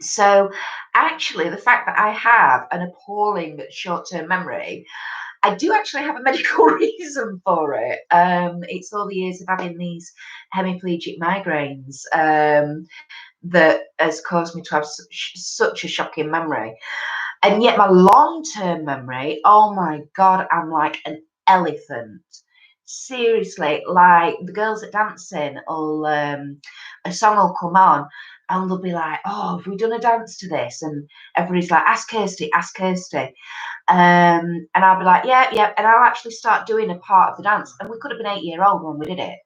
So, actually, the fact that I have an appalling short-term memory, I do actually have a medical reason for it. It's all the years of having these hemiplegic migraines that has caused me to have such a shocking memory. And yet my long-term memory, oh my God, I'm like an elephant. Seriously, like the girls at dancing, will a song will come on and they'll be like, oh, have we done a dance to this? And everybody's like, ask Kirsty, ask Kirsty. And I'll be like, yeah, yeah. And I'll actually start doing a part of the dance. And we could have been 8 years old when we did it,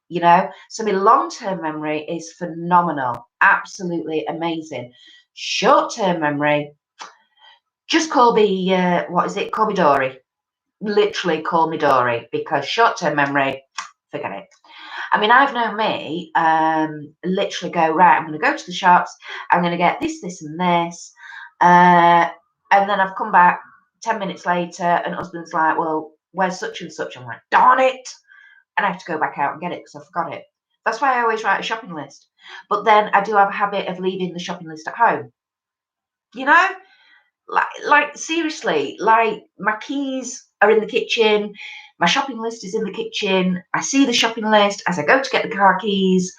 you know? So my long-term memory is phenomenal, absolutely amazing. Short-term memory, just call me, what is it? Call me Dory. Literally call me Dory because short-term memory, forget it. I mean, I've known me literally go, right, I'm going to go to the shops, I'm going to get this, this, and this. And then I've come back 10 minutes later and husband's like, well, where's such and such? I'm like, darn it. And I have to go back out and get it because I forgot it. That's why I always write a shopping list. But then I do have a habit of leaving the shopping list at home. You know, like seriously, like my keys are in the kitchen, my shopping list is in the kitchen. I see the shopping list as I go to get the car keys,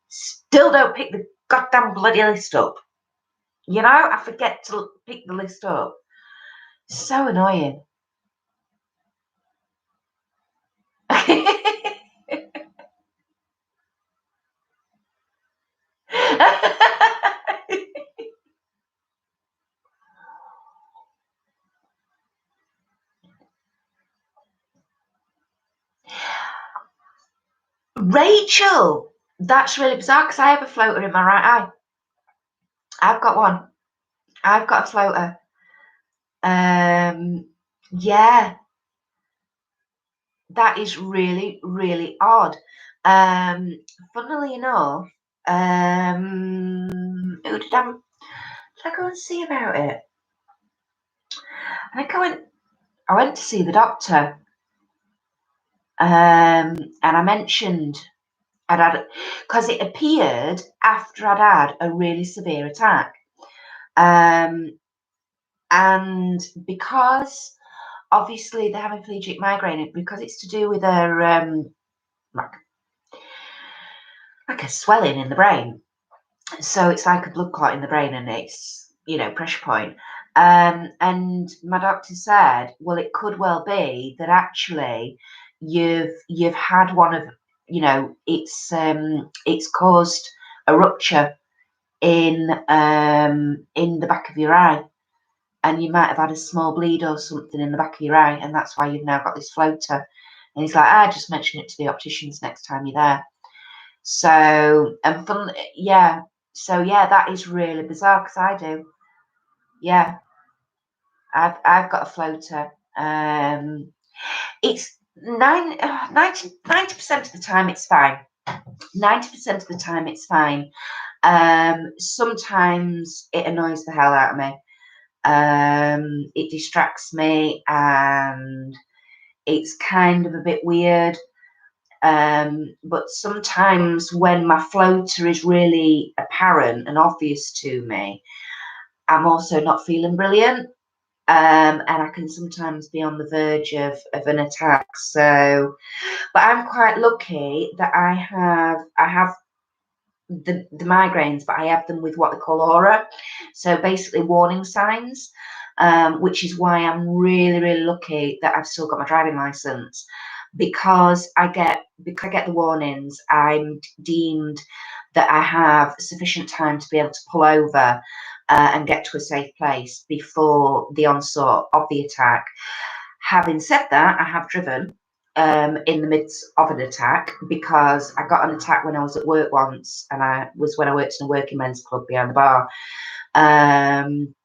still don't pick the goddamn bloody list up. You know, I forget to pick the list up. So annoying. Rachel, That's really bizarre because I have a floater in my right eye. I've got one. I've got a floater. Yeah, that is really, really odd. Funnily enough, who did I go and see about it? I think I went to see the doctor, and I mentioned I'd had, because it appeared after I'd had a really severe attack. And because obviously the hemiplegic migraine, because it's to do with like a swelling in the brain. So it's like a blood clot in the brain, and it's, pressure point. And my doctor said, well, it could well be that actually you've had one of, it's caused a rupture in the back of your eye, and you might have had a small bleed or something in the back of your eye, and that's why you've now got this floater. And he's like, I just mention it to the opticians next time you're there. So, and fun, yeah. So yeah, that is really bizarre because I do. Yeah, I've got a floater. It's 90% of the time it's fine. 90% of the time it's fine. Sometimes it annoys the hell out of me. It distracts me, and it's kind of a bit weird. But sometimes when my floater is really apparent and obvious to me, I'm also not feeling brilliant. And I can sometimes be on the verge of an attack. So, but I'm quite lucky that I have the migraines, but I have them with what they call aura. So basically warning signs, which is why I'm really, really lucky that I've still got my driving license, because I get the warnings. I'm deemed that I have sufficient time to be able to pull over and get to a safe place before the onslaught of the attack. Having said that, I have driven in the midst of an attack, because I got an attack when I was at work once, and when I worked in a working men's club behind the bar. And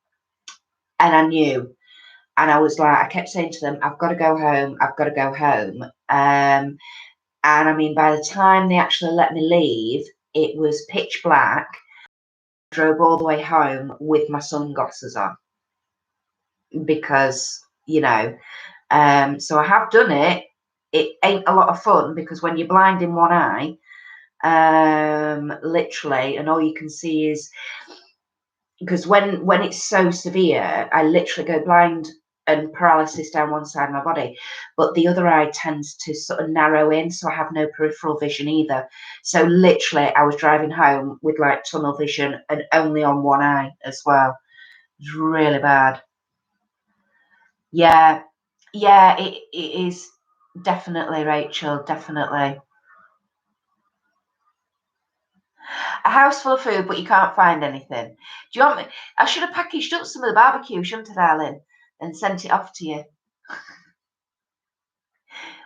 I knew, and I was like, I kept saying to them, I've got to go home, I've got to go home. And I mean, by the time they actually let me leave, it was pitch black. I drove all the way home with my sunglasses on, because, so I have done it. It ain't a lot of fun, because when you're blind in one eye, literally, and all you can see is, because when it's so severe, I literally go blind and paralysis down one side of my body, but the other eye tends to sort of narrow in, so I have no peripheral vision either. So literally, I was driving home with like tunnel vision and only on one eye as well. It's really bad. Yeah, yeah, it is definitely, Rachel, definitely. A house full of food, but you can't find anything. Do you want me? I should have packaged up some of the barbecue, shouldn't I, darling, and sent it off to you.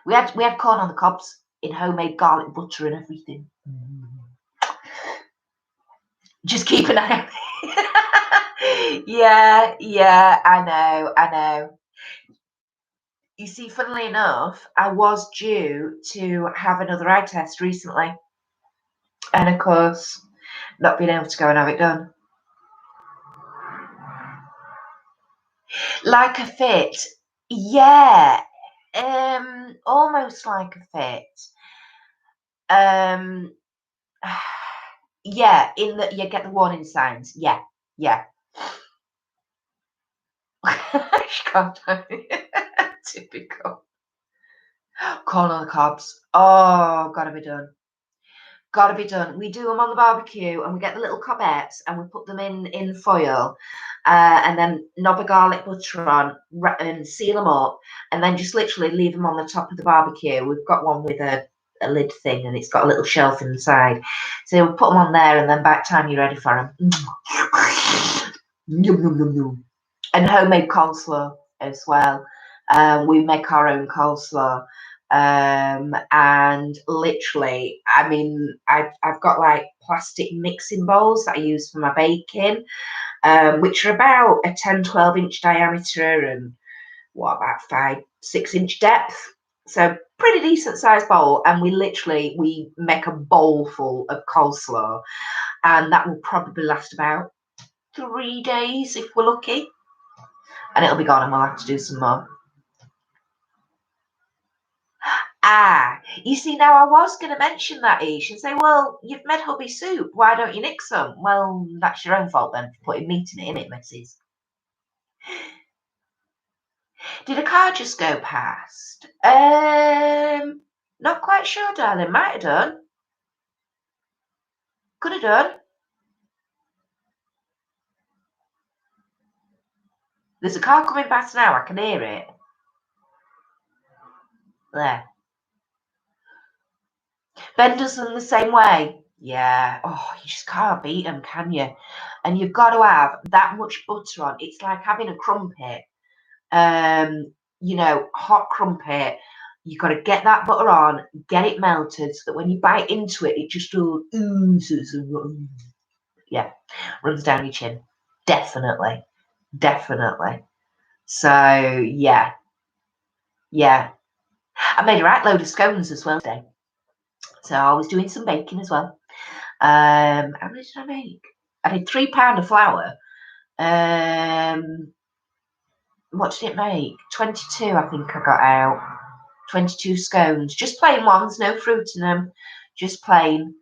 We had corn on the cobs in homemade garlic butter and everything. Just keep an eye on. Yeah, yeah, I know. You see, funnily enough, I was due to have another eye test recently, and of course, not being able to go and have it done. Like a fit. Yeah. Almost like a fit. Um yeah, in that you get the warning signs. Yeah, yeah. She can't do it. Typical. Corn on the cobs. Oh, gotta be done. Gotta be done. We do them on the barbecue, and we get the little cobettes, and we put them in foil, and then knob a garlic butter on, and seal them up, and then just literally leave them on the top of the barbecue. We've got one with a lid thing, and it's got a little shelf inside. So we'll put them on there, and then by the time you're ready for them, yum, yum, yum, yum. And homemade coleslaw as well. We make our own coleslaw. And literally, I mean, I've got like plastic mixing bowls that I use for my baking, which are about a 10-12 inch diameter and about 5-6 inch depth. So pretty decent sized bowl. And we make a bowl full of coleslaw, and that will probably last about 3 days if we're lucky, and it'll be gone and we'll have to do some more. You see, now I was going to mention that, Ish, and say, well, you've made hubby soup. Why don't you nick some? Well, that's your own fault then for putting meat in it, missus. Did a car just go past? Not quite sure, darling. Might have done. Could have done. There's a car coming past now. I can hear it. There. Ben does them the same way. Yeah. Oh, you just can't beat them, can you? And you've got to have that much butter on. It's like having a crumpet. Hot crumpet. You've got to get that butter on, get it melted, so that when you bite into it, it just all oozes and runs down your chin. Definitely. So yeah. I made a right load of scones as well today. So I was doing some baking as well. How many did I make? I did £3 of flour. What did it make? 22, I think I got out. 22 scones, just plain ones, no fruit in them, just plain.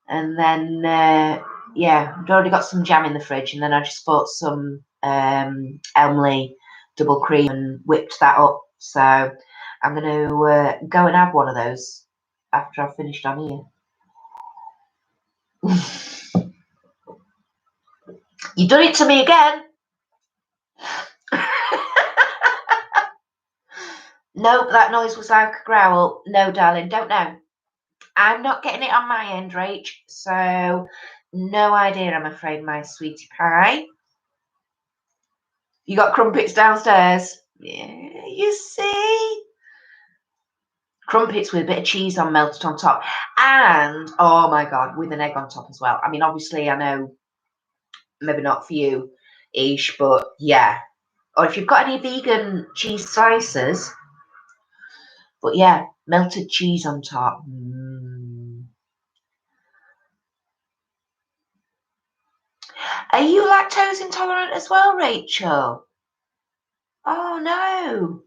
And then I'd already got some jam in the fridge, and then I just bought some Elmley double cream and whipped that up. So I'm going to go and have one of those after I've finished on here. You've done it to me again. Nope, that noise was like a growl. No, darling, don't know. I'm not getting it on my end, Rach. So no idea, I'm afraid, my sweetie pie. You got crumpets downstairs? Yeah, you see? Crumpets with a bit of cheese on melted on top. And, oh my God, with an egg on top as well. I mean, obviously, I know maybe not for you, Ish, but yeah. Or if you've got any vegan cheese slices. But yeah, melted cheese on top. Are you lactose intolerant as well, Rachel? Oh no.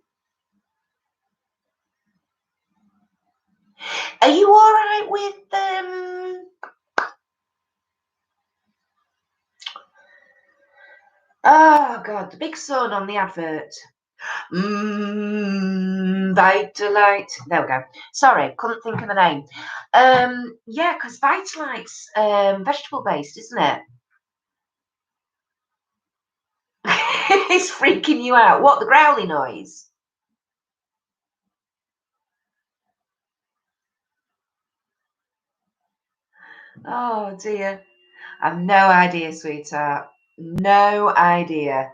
Are you all right with oh God, the big sun on the advert. Vitalite. There we go. Sorry, couldn't think of the name. Yeah, because Vitalite's vegetable based, isn't it? It's freaking you out. What, the growly noise? Oh dear. I've no idea, sweetheart. No idea.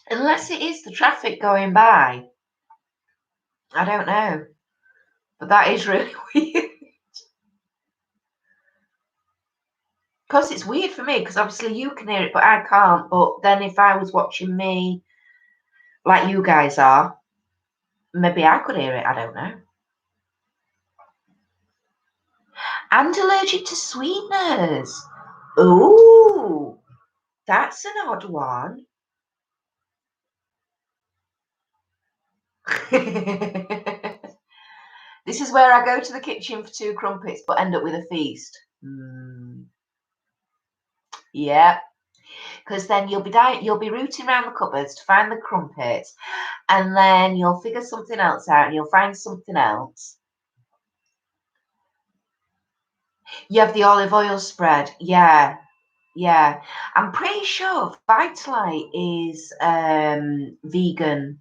Unless it is the traffic going by. I don't know. But that is really weird. Because it's weird for me, because obviously you can hear it, but I can't. But then if I was watching me like you guys are, maybe I could hear it. I don't know. And allergic to sweeteners. Ooh, that's an odd one. This is where I go to the kitchen for 2 crumpets, but end up with a feast. Yeah, because then you'll be rooting around the cupboards to find the crumpets, and then you'll figure something else out, and you'll find something else. You have the olive oil spread, yeah. I'm pretty sure Vitalite is vegan.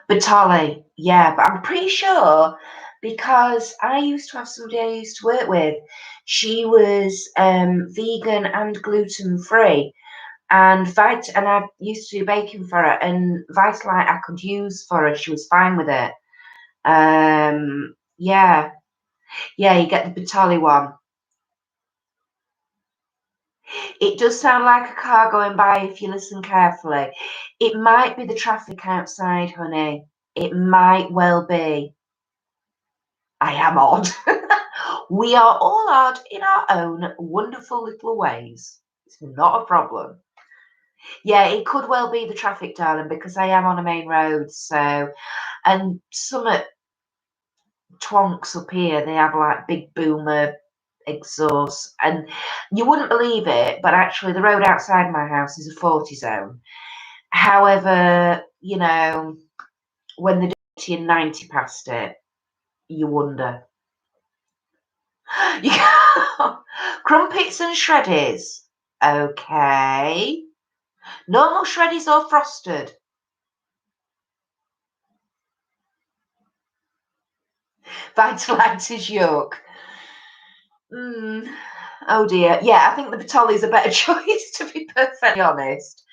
Batali, yeah, but I'm pretty sure because I used to have somebody I used to work with. She was vegan and gluten free, And I used to do baking for her, and Vitalite I could use for her. She was fine with it. Yeah, yeah, you get the Batali one. It does sound like a car going by if you listen carefully. It might be the traffic outside, honey. It might well be. I am odd. We are all odd in our own wonderful little ways. It's not a problem. Yeah, it could well be the traffic, darling, because I am on a main road. So, and some twonks up here, they have like big boomer exhausts, and you wouldn't believe it, but actually, the road outside my house is a 40 zone. However, you know, when they're doing 90 past it, you wonder. You Crumpets and shreddies. Okay. Normal shreddies or frosted? Vitalite is yolk. Oh dear. Yeah, I think the Batoli's a better choice, to be perfectly honest.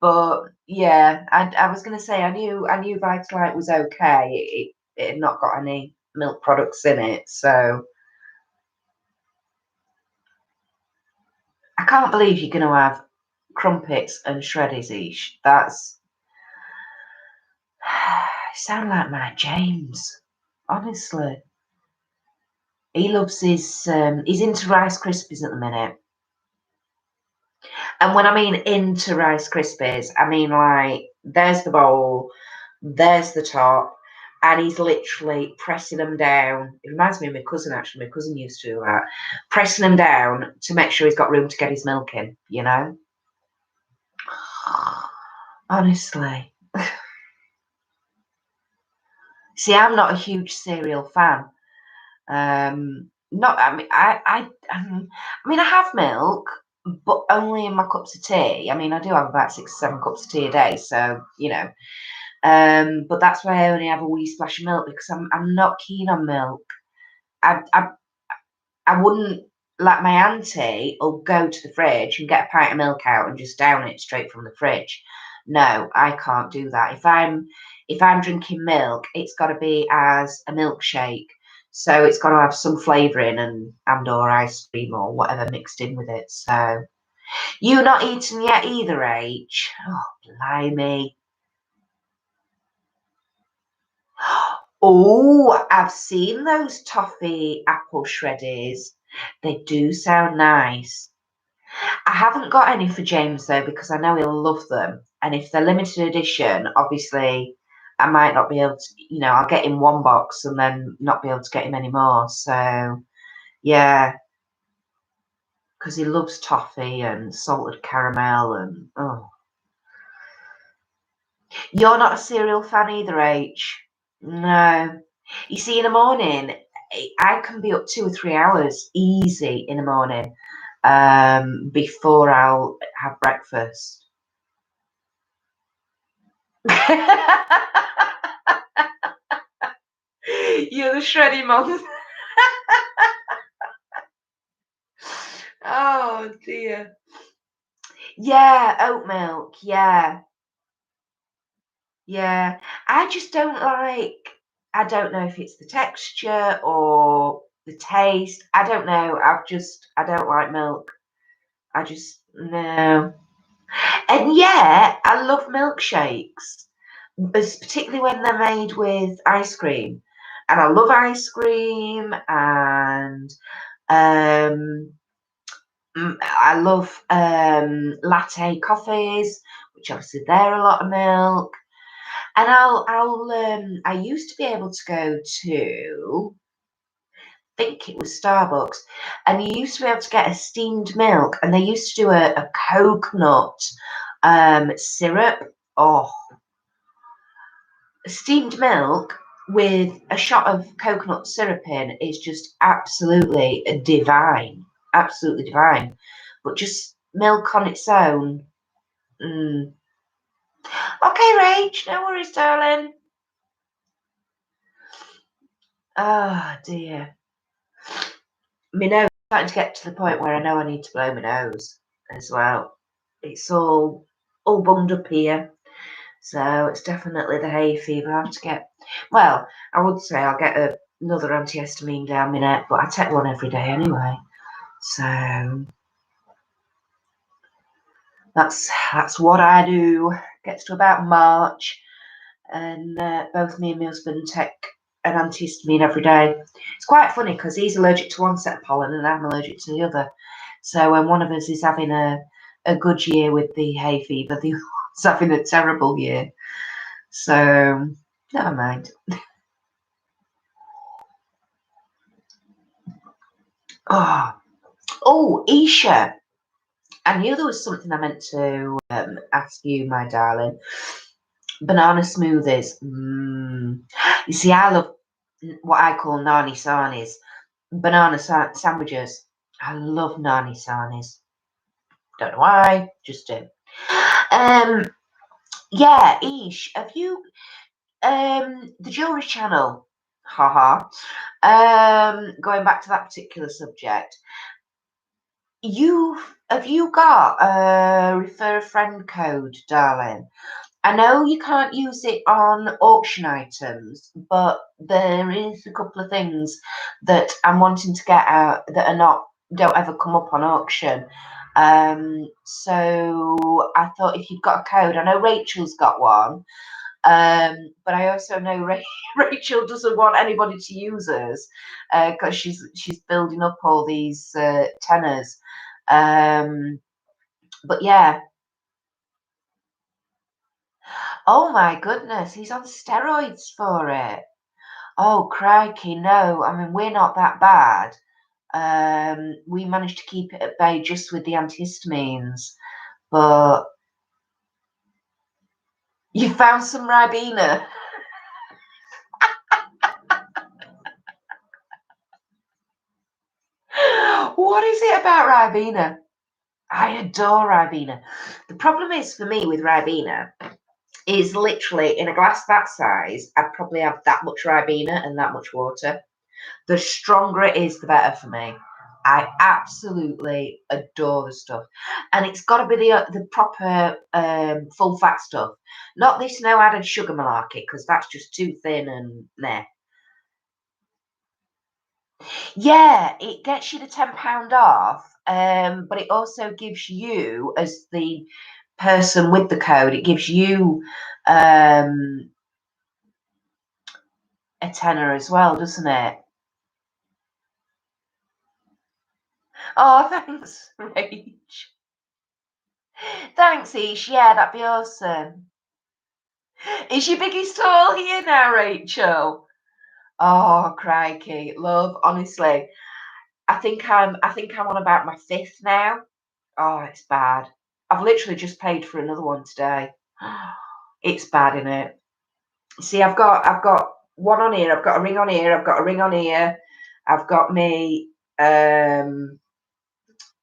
But yeah, I was going to say I knew Vitalite was okay. It had not got any milk products in it, so I can't believe you're going to have crumpets and shreddies each. That's sound like my James. Honestly, he loves his. He's into Rice Krispies at the minute, and when I mean into Rice Krispies, I mean like there's the bowl, there's the top, and he's literally pressing them down. It reminds me of my cousin, actually. My cousin used to do that, pressing them down to make sure he's got room to get his milk in, you know? Honestly. See, I'm not a huge cereal fan. Not, I mean, I mean, I have milk, but only in my cups of tea. I mean, I do have about 6 or 7 cups of tea a day, so you know. But that's why I only have a wee splash of milk because I'm not keen on milk. I, I I wouldn't like my auntie will go to the fridge and get a pint of milk out and just down it straight from the fridge. No, I can't do that. If I'm drinking milk, it's got to be as a milkshake. So it's got to have some flavouring and or ice cream or whatever mixed in with it. So you not eaten yet either, H? Oh, blimey. Oh, I've seen those toffee apple shreddies. They do sound nice. I haven't got any for James though because I know he'll love them. And if they're limited edition, obviously I might not be able to, I'll get him one box and then not be able to get him any more. So yeah, because he loves toffee and salted caramel and oh. You're not a cereal fan either, H? No. You see, in the morning, I can be up 2 or 3 hours easy in the morning before I'll have breakfast. You're the shreddy mom. Oh dear. Yeah, oat milk. Yeah, yeah. I just don't like. I don't know if it's the texture or the taste. I don't know. I don't like milk. I just no. And yeah, I love milkshakes, particularly when they're made with ice cream. And I love ice cream, and um, I love latte coffees, which obviously they're a lot of milk. And I used to be able to go to, I think it was Starbucks, and you used to be able to get a steamed milk, and they used to do a coconut syrup. Oh, steamed milk with a shot of coconut syrup in is just absolutely divine. Absolutely divine. But just milk on its own. Mm. Okay, Rach, no worries, darling. Oh dear. My nose is starting to get to the point where I know I need to blow my nose as well. It's all bunged up here. So it's definitely the hay fever. I have to get, well, I would say I'll get another antihistamine down my neck, but I take one every day anyway. So that's what I do. Gets to about March, and both me and my husband take an antihistamine every day. It's quite funny because he's allergic to one set of pollen and I'm allergic to the other. So when one of us is having a good year with the hay fever, the other's having a terrible year. So never mind. Oh, Isha, I knew there was something I meant to ask you, my darling. Banana smoothies. You see, I love what I call nani sanis, banana sandwiches. I love nani sanis. Don't know why, just do. Um, yeah, Ish, have you the jewelry channel? Haha. Going back to that particular subject, have you got a refer a friend code, darling? I know you can't use it on auction items, but there is a couple of things that I'm wanting to get out that don't ever come up on auction. So I thought if you've got a code, I know Rachel's got one, but I also know Rachel doesn't want anybody to use hers because she's building up all these tenors. But yeah. Oh my goodness, he's on steroids for it. Oh crikey, no. I mean, we're not that bad. We managed to keep it at bay just with the antihistamines. But you found some Ribena. What is it about Ribena? I adore Ribena. The problem is for me with Ribena is literally in a glass that size, I'd probably have that much Ribena and that much water. The stronger it is, the better for me. I absolutely adore the stuff, and it's got to be the proper full fat stuff, not this no added sugar malarkey because that's just too thin and meh. Yeah, it gets you the £10 off, but it also gives you, as the person with the code, it gives you a tenner as well, doesn't it? Oh, thanks, Rach. Thanks, Ish. Yeah, that'd be awesome. Is your biggest haul here now, Rachel? Oh, crikey, love. Honestly, I think I'm on about my fifth now. Oh, it's bad. I've literally just paid for another one today. It's bad, isn't it? See, I've got one on here. I've got a ring on here. I've got a ring on here. I've got me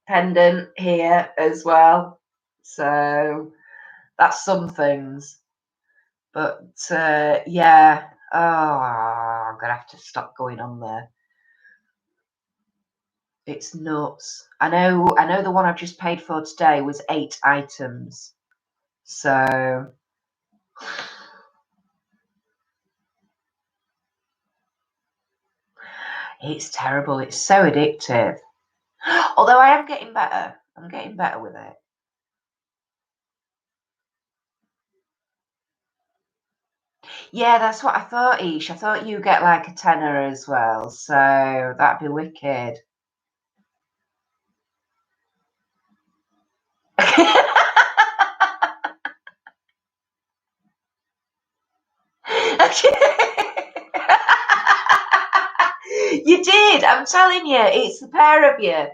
pendant here as well. So that's some things. But yeah, oh, I'm gonna have to stop going on there. It's nuts. I know the one I've just paid for today was 8 items. So it's terrible. It's so addictive. Although I am getting better. I'm getting better with it. Yeah, that's what I thought, Ish. I thought you get like a tenner as well. So that'd be wicked. You did. I'm telling you, it's the pair of you.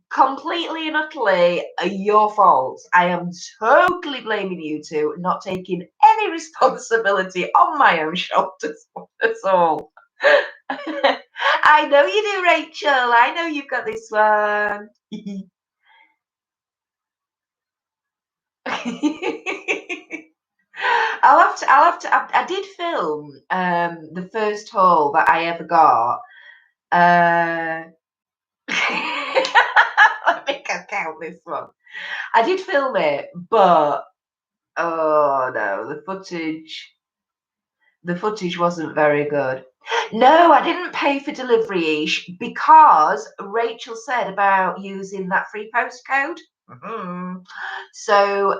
Completely and utterly your fault. I am totally blaming you two, not taking any responsibility on my own shoulders at all. I know you do, Rachel. I know you've got this one. I did film the first haul that I ever got. Uh, let me can count this one. I did film it, but oh no, the footage wasn't very good. No, I didn't pay for delivery because Rachel said about using that free postcode. So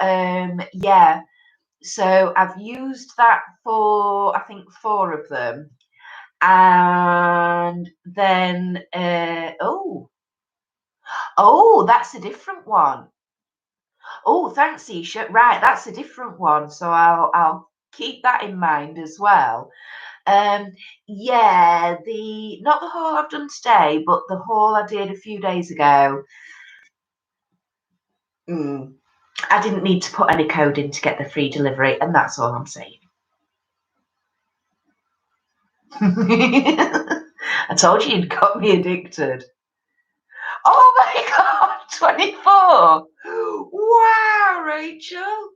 yeah, so I've used that for I think 4 of them, and then oh, that's a different one. Oh, thanks, Isha. Right, that's a different one. So I'll keep that in mind as well. Yeah, the not the haul I've done today, but the haul I did a few days ago. I didn't need to put any code in to get the free delivery, and that's all I'm saying. I told you you'd got me addicted. Oh my God, 24. Wow, Rachel.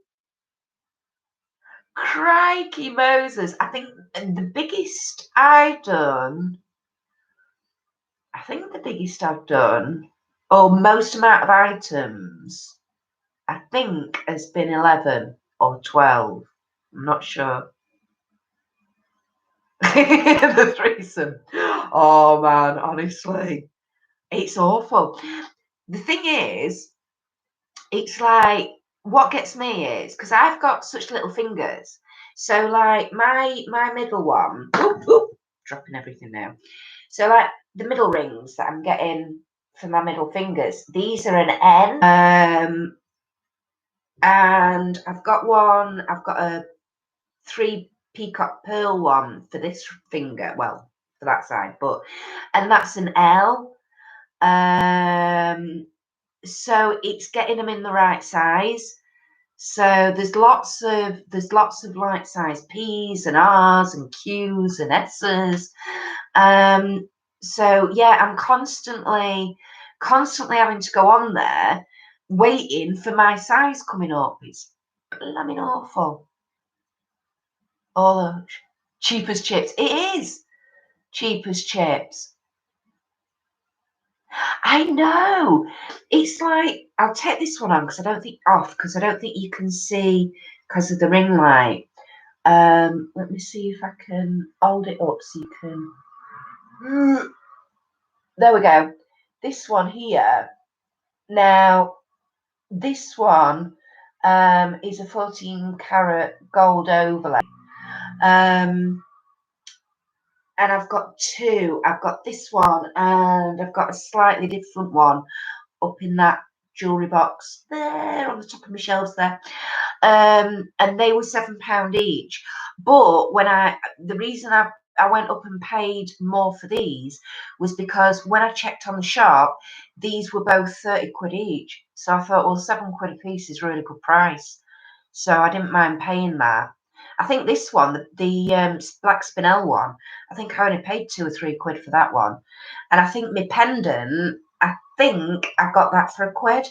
Crikey Moses. I think the biggest I've done, or most amount of items, I think has been 11 or 12. I'm not sure. The threesome. Oh man, honestly, it's awful. The thing is, it's like what gets me is because I've got such little fingers. So like my middle one, dropping everything now. So like the middle rings that I'm getting for my middle fingers, these are an N. And I've got a 3 peacock pearl one for this finger, well, for that side, and that's an L. So it's getting them in the right size. So there's lots of like size P's and R's and Q's and S's. So yeah, I'm constantly having to go on there waiting for my size coming up. It's blooming awful. All the cheap as chips. It is cheap as chips. I know. It's like I'll take this one on because I don't think you can see because of the ring light. Let me see if I can hold it up so you can. There we go. This one here. Now, this one is a 14 karat gold overlay. And I've got 2. I've got this one and I've got a slightly different one up in that jewellery box there on the top of my shelves there. And they were £7 each. But the reason I went up and paid more for these was because when I checked on the shop, these were both 30 quid each. So I thought, well, 7 quid a piece is a really good price. So I didn't mind paying that. I think this one, the black spinel one, I think I only paid 2 or 3 quid for that one. And I think my pendant, I think I got that for £1.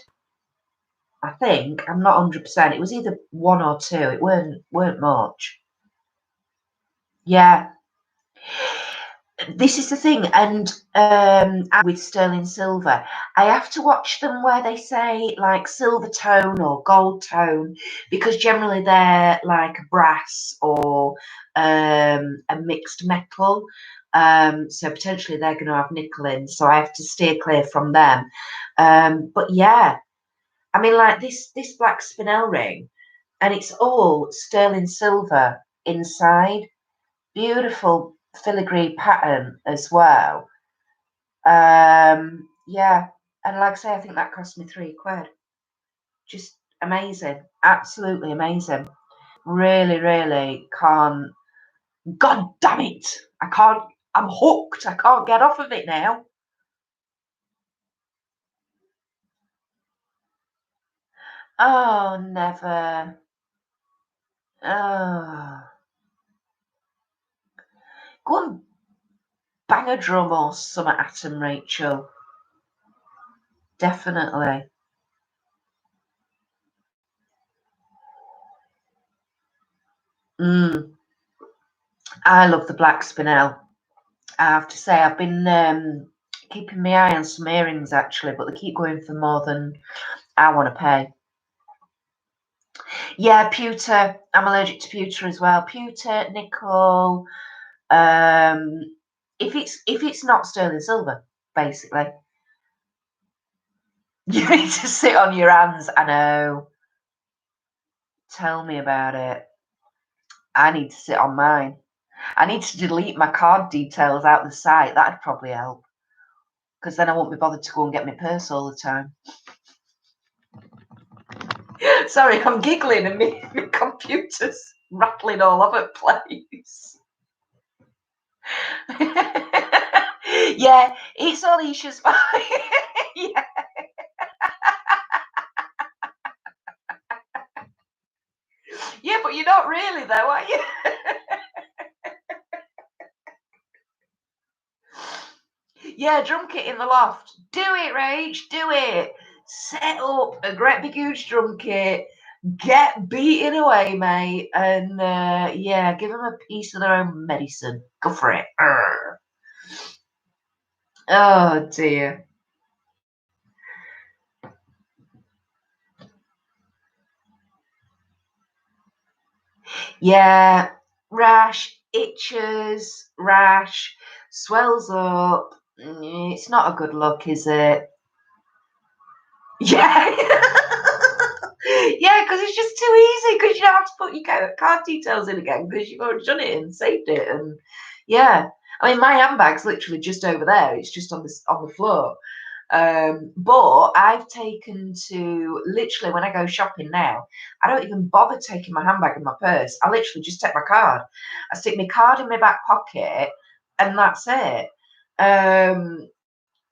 I think I'm not 100%. It was either 1 or 2. It weren't much. Yeah. This is the thing, and with sterling silver, I have to watch them where they say like silver tone or gold tone, because generally they're like brass or a mixed metal. So potentially they're going to have nickel in, so I have to steer clear from them. But yeah, I mean, like this black spinel ring, and it's all sterling silver inside. Beautiful filigree pattern as well. Yeah, and like I say, I think that cost me £3. Just amazing, absolutely amazing. Really, really can't. God damn it! I can't. I'm hooked. I can't get off of it now. Oh, never. Oh. Go and bang a drum or something at him, Rachel. Definitely. I love the black spinel. I have to say, I've been keeping my eye on some earrings actually, but they keep going for more than I want to pay. Yeah, pewter. I'm allergic to pewter as well. Pewter, nickel. If it's not sterling silver, basically. You need to sit on your hands. I know. Tell me about it. I need to sit on mine. I need to delete my card details out the site. That'd probably help. Because then I won't be bothered to go and get my purse all the time. Sorry, I'm giggling and my computer's rattling all over the place. Yeah, it's Alicia's fault. Yeah. Yeah, but you're not really though, are you? Yeah, drum kit in the loft. Do it, Rach, do it. Set up a great big huge drum kit. Get beating away, mate. And yeah, give them a piece of their own medicine. Go for it. Urgh. Oh dear. Yeah, rash, itches, rash, swells up. It's not a good look, is it? Yeah. Yeah, because it's just too easy because you don't have to put your card details in again because you've already done it and saved it. And yeah, I mean, my handbag's literally just over there. It's just on the floor. But I've taken to literally when I go shopping now, I don't even bother taking my handbag and my purse. I literally just take my card. I stick my card in my back pocket, and that's it.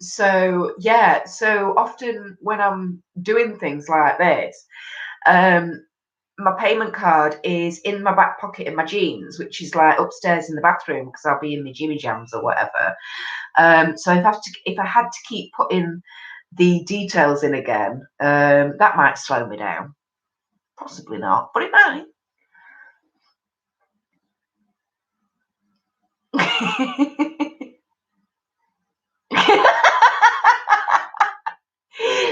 So yeah, so often when I'm doing things like this, my payment card is in my back pocket in my jeans, which is like upstairs in the bathroom because I'll be in my Jimmy Jams or whatever. So if I had to keep putting the details in again, that might slow me down. Possibly not, but it might.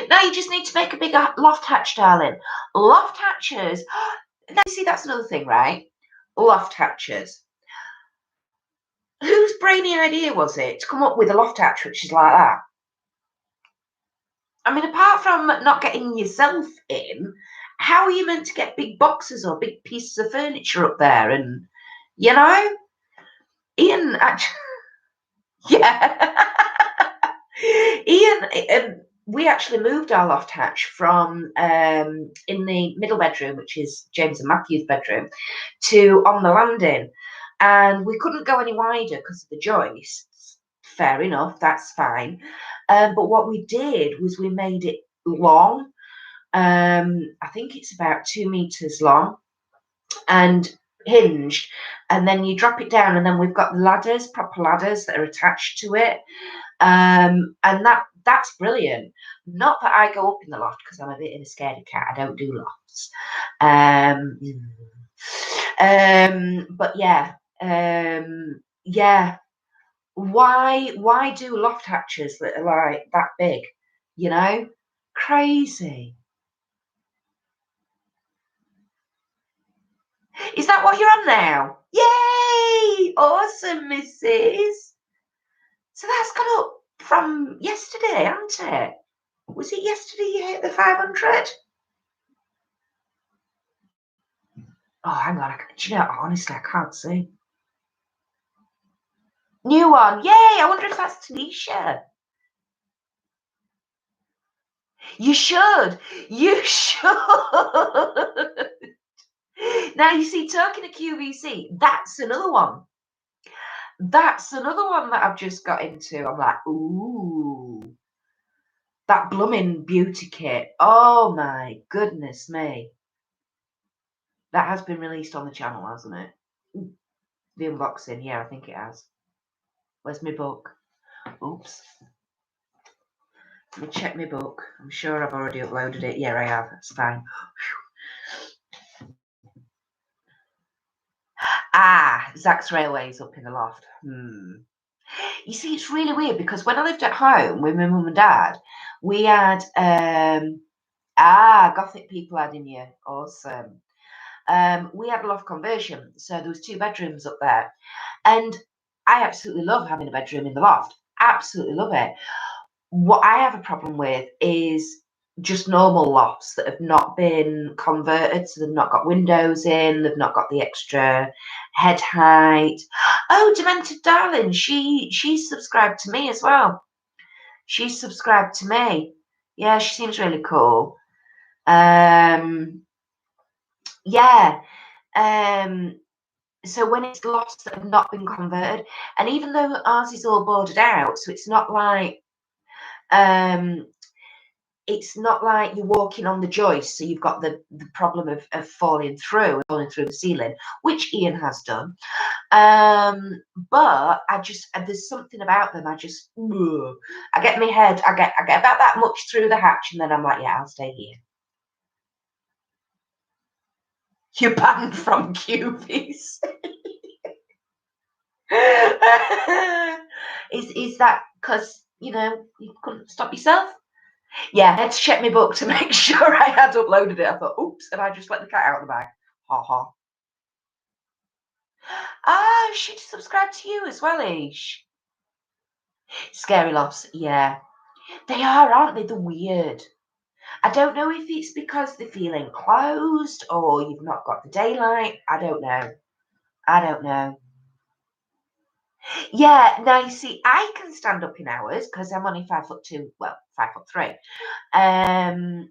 Now you just need to make a bigger loft hatch, darling. Loft hatches. Now you see that's another thing, right? Loft hatches. Whose brainy idea was it to come up with a loft hatch which is like that? I mean, apart from not getting yourself in, how are you meant to get big boxes or big pieces of furniture up there? And you know, Ian actually, yeah, Ian. We actually moved our loft hatch from in the middle bedroom, which is James and Matthew's bedroom, to on the landing, and we couldn't go any wider because of the joists. Fair enough, that's fine. But what we did was we made it long. I think it's about 2 meters long and hinged, and then you drop it down, and then we've got ladders, proper ladders that are attached to it. And that's brilliant. Not that I go up in the loft because I'm a bit of a scaredy cat. I don't do lofts. But yeah, yeah. Why do loft hatches that are like that big? You know, crazy. Is that what you're on now? Yay! Awesome, Mrs. So that's gone up from yesterday, hasn't it? Was it yesterday you hit the 500? Oh, hang on. Do you know, honestly, I can't see. New one. Yay! I wonder if that's Tanisha. You should. You should. Now, you see, talking to QVC, that's another one. That's another one that I've just got into. I'm like, ooh, that blooming beauty kit. Oh my goodness me. That has been released on the channel, hasn't it? The unboxing, yeah, I think it has. Where's my book? Oops. Let me check my book. I'm sure I've already uploaded it. Yeah, I have. That's fine. Ah, Zach's Railways up in the loft. You see, it's really weird because when I lived at home with my mum and dad, we had gothic people adding you. Awesome. We had a loft conversion, so there was 2 bedrooms up there. And I absolutely love having a bedroom in the loft. Absolutely love it. What I have a problem with is just normal lofts that have not been converted, so they've not got windows in, they've not got the extra head height. Oh, Demented Darling, she's subscribed to me as well. She's subscribed to me. Yeah, she seems really cool. Yeah. Um, so when it's lofts that have not been converted, and even though ours is all boarded out, so um it's not like you're walking on the joist, so you've got the problem of falling through the ceiling, which Ian has done. But I just there's something about them. I get my head, I get about that much through the hatch, and then I'm like, yeah, I'll stay here. You're banned from QVC. Is that because you couldn't stop yourself? Yeah, I had to check my book to make sure I had uploaded it. I thought, oops, and I just let the cat out of the bag. Ha ha. Ah, she subscribed to you as well, Ish. Scary Lofts, yeah. They are, aren't they? They're weird. I don't know if it's because they're feeling closed or you've not got the daylight. I don't know. I don't know. Yeah, now you see, I can stand up in hours because I'm only 5'2", well, 5'3". Um,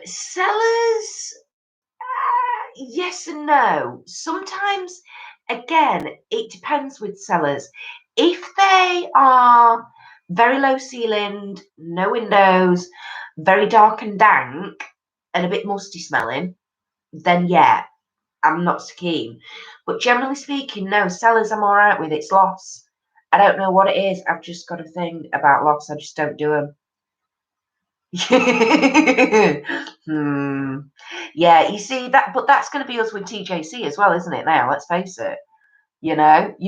Sellers, yes and no. Sometimes, again, it depends with sellers. If they are very low ceilinged, no windows, very dark and dank, and a bit musty smelling, then yeah, I'm not so keen. But generally speaking, no, sellers I'm all right with. It's lofts. I don't know what it is. I've just got a thing about lofts. I just don't do them. Hmm. Yeah, you see that, but that's going to be us with TJC as well, isn't it? Now, let's face it. You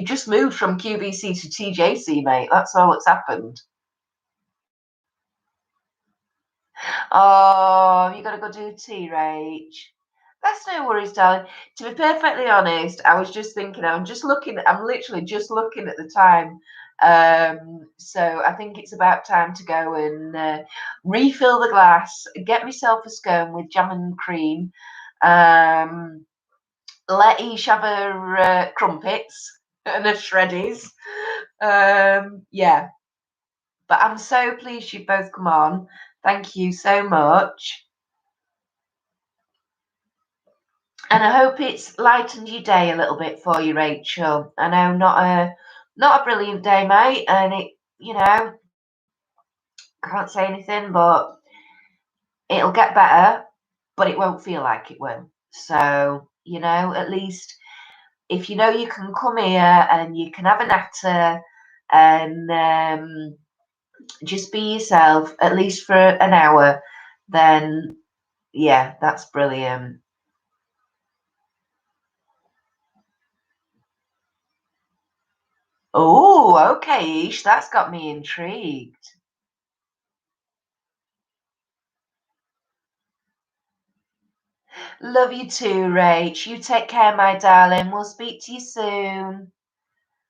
just moved from QVC to TJC, mate. That's all that's happened. Oh, you got to go do tea, Rach. That's no worries, darling. To be perfectly honest, I was just thinking, I'm literally just looking at the time. So I think it's about time to go and refill the glass, get myself a scone with jam and cream, um, let Ish have her crumpets and her shreddies. Yeah, but I'm so pleased you've both come on. Thank you so much. And I hope it's lightened your day a little bit for you, Rachel. I know not a brilliant day, mate, and can't say anything, but it'll get better, but it won't feel like it will. So, at least if you can come here and you can have a natter and just be yourself, at least for an hour, then yeah, that's brilliant. Oh, okay, Ish, that's got me intrigued. Love you too, Rach. You take care, my darling. We'll speak to you soon.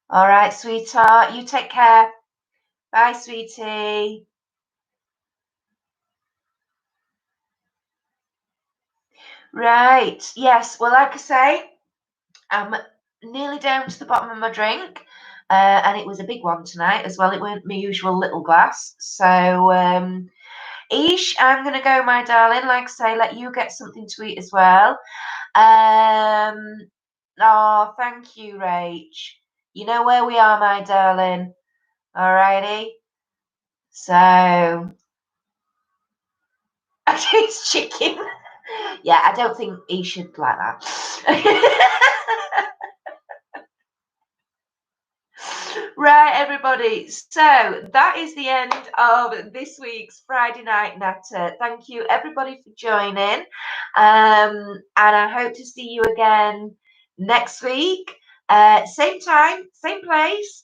All right, sweetheart. You take care. Bye, sweetie. Right. Yes. Well, like I say, I'm nearly down to the bottom of my drink. And it was a big one tonight as well. It weren't my usual little glass. So, Ish, I'm going to go, my darling. Like I say, let you get something to eat as well. Um, oh, thank you, Rach. You know where we are, my darling. Alrighty. So, it's chicken. Yeah, I don't think he should like that. Right, everybody. So that is the end of this week's Friday Night Natter. Thank you, everybody, for joining. And I hope to see you again next week. Same time, same place,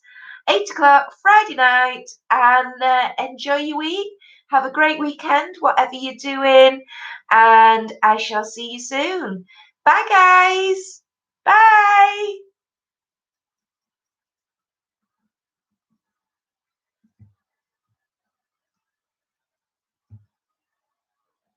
8 o'clock Friday night, and enjoy your week. Have a great weekend, whatever you're doing, and I shall see you soon. Bye, guys. Bye.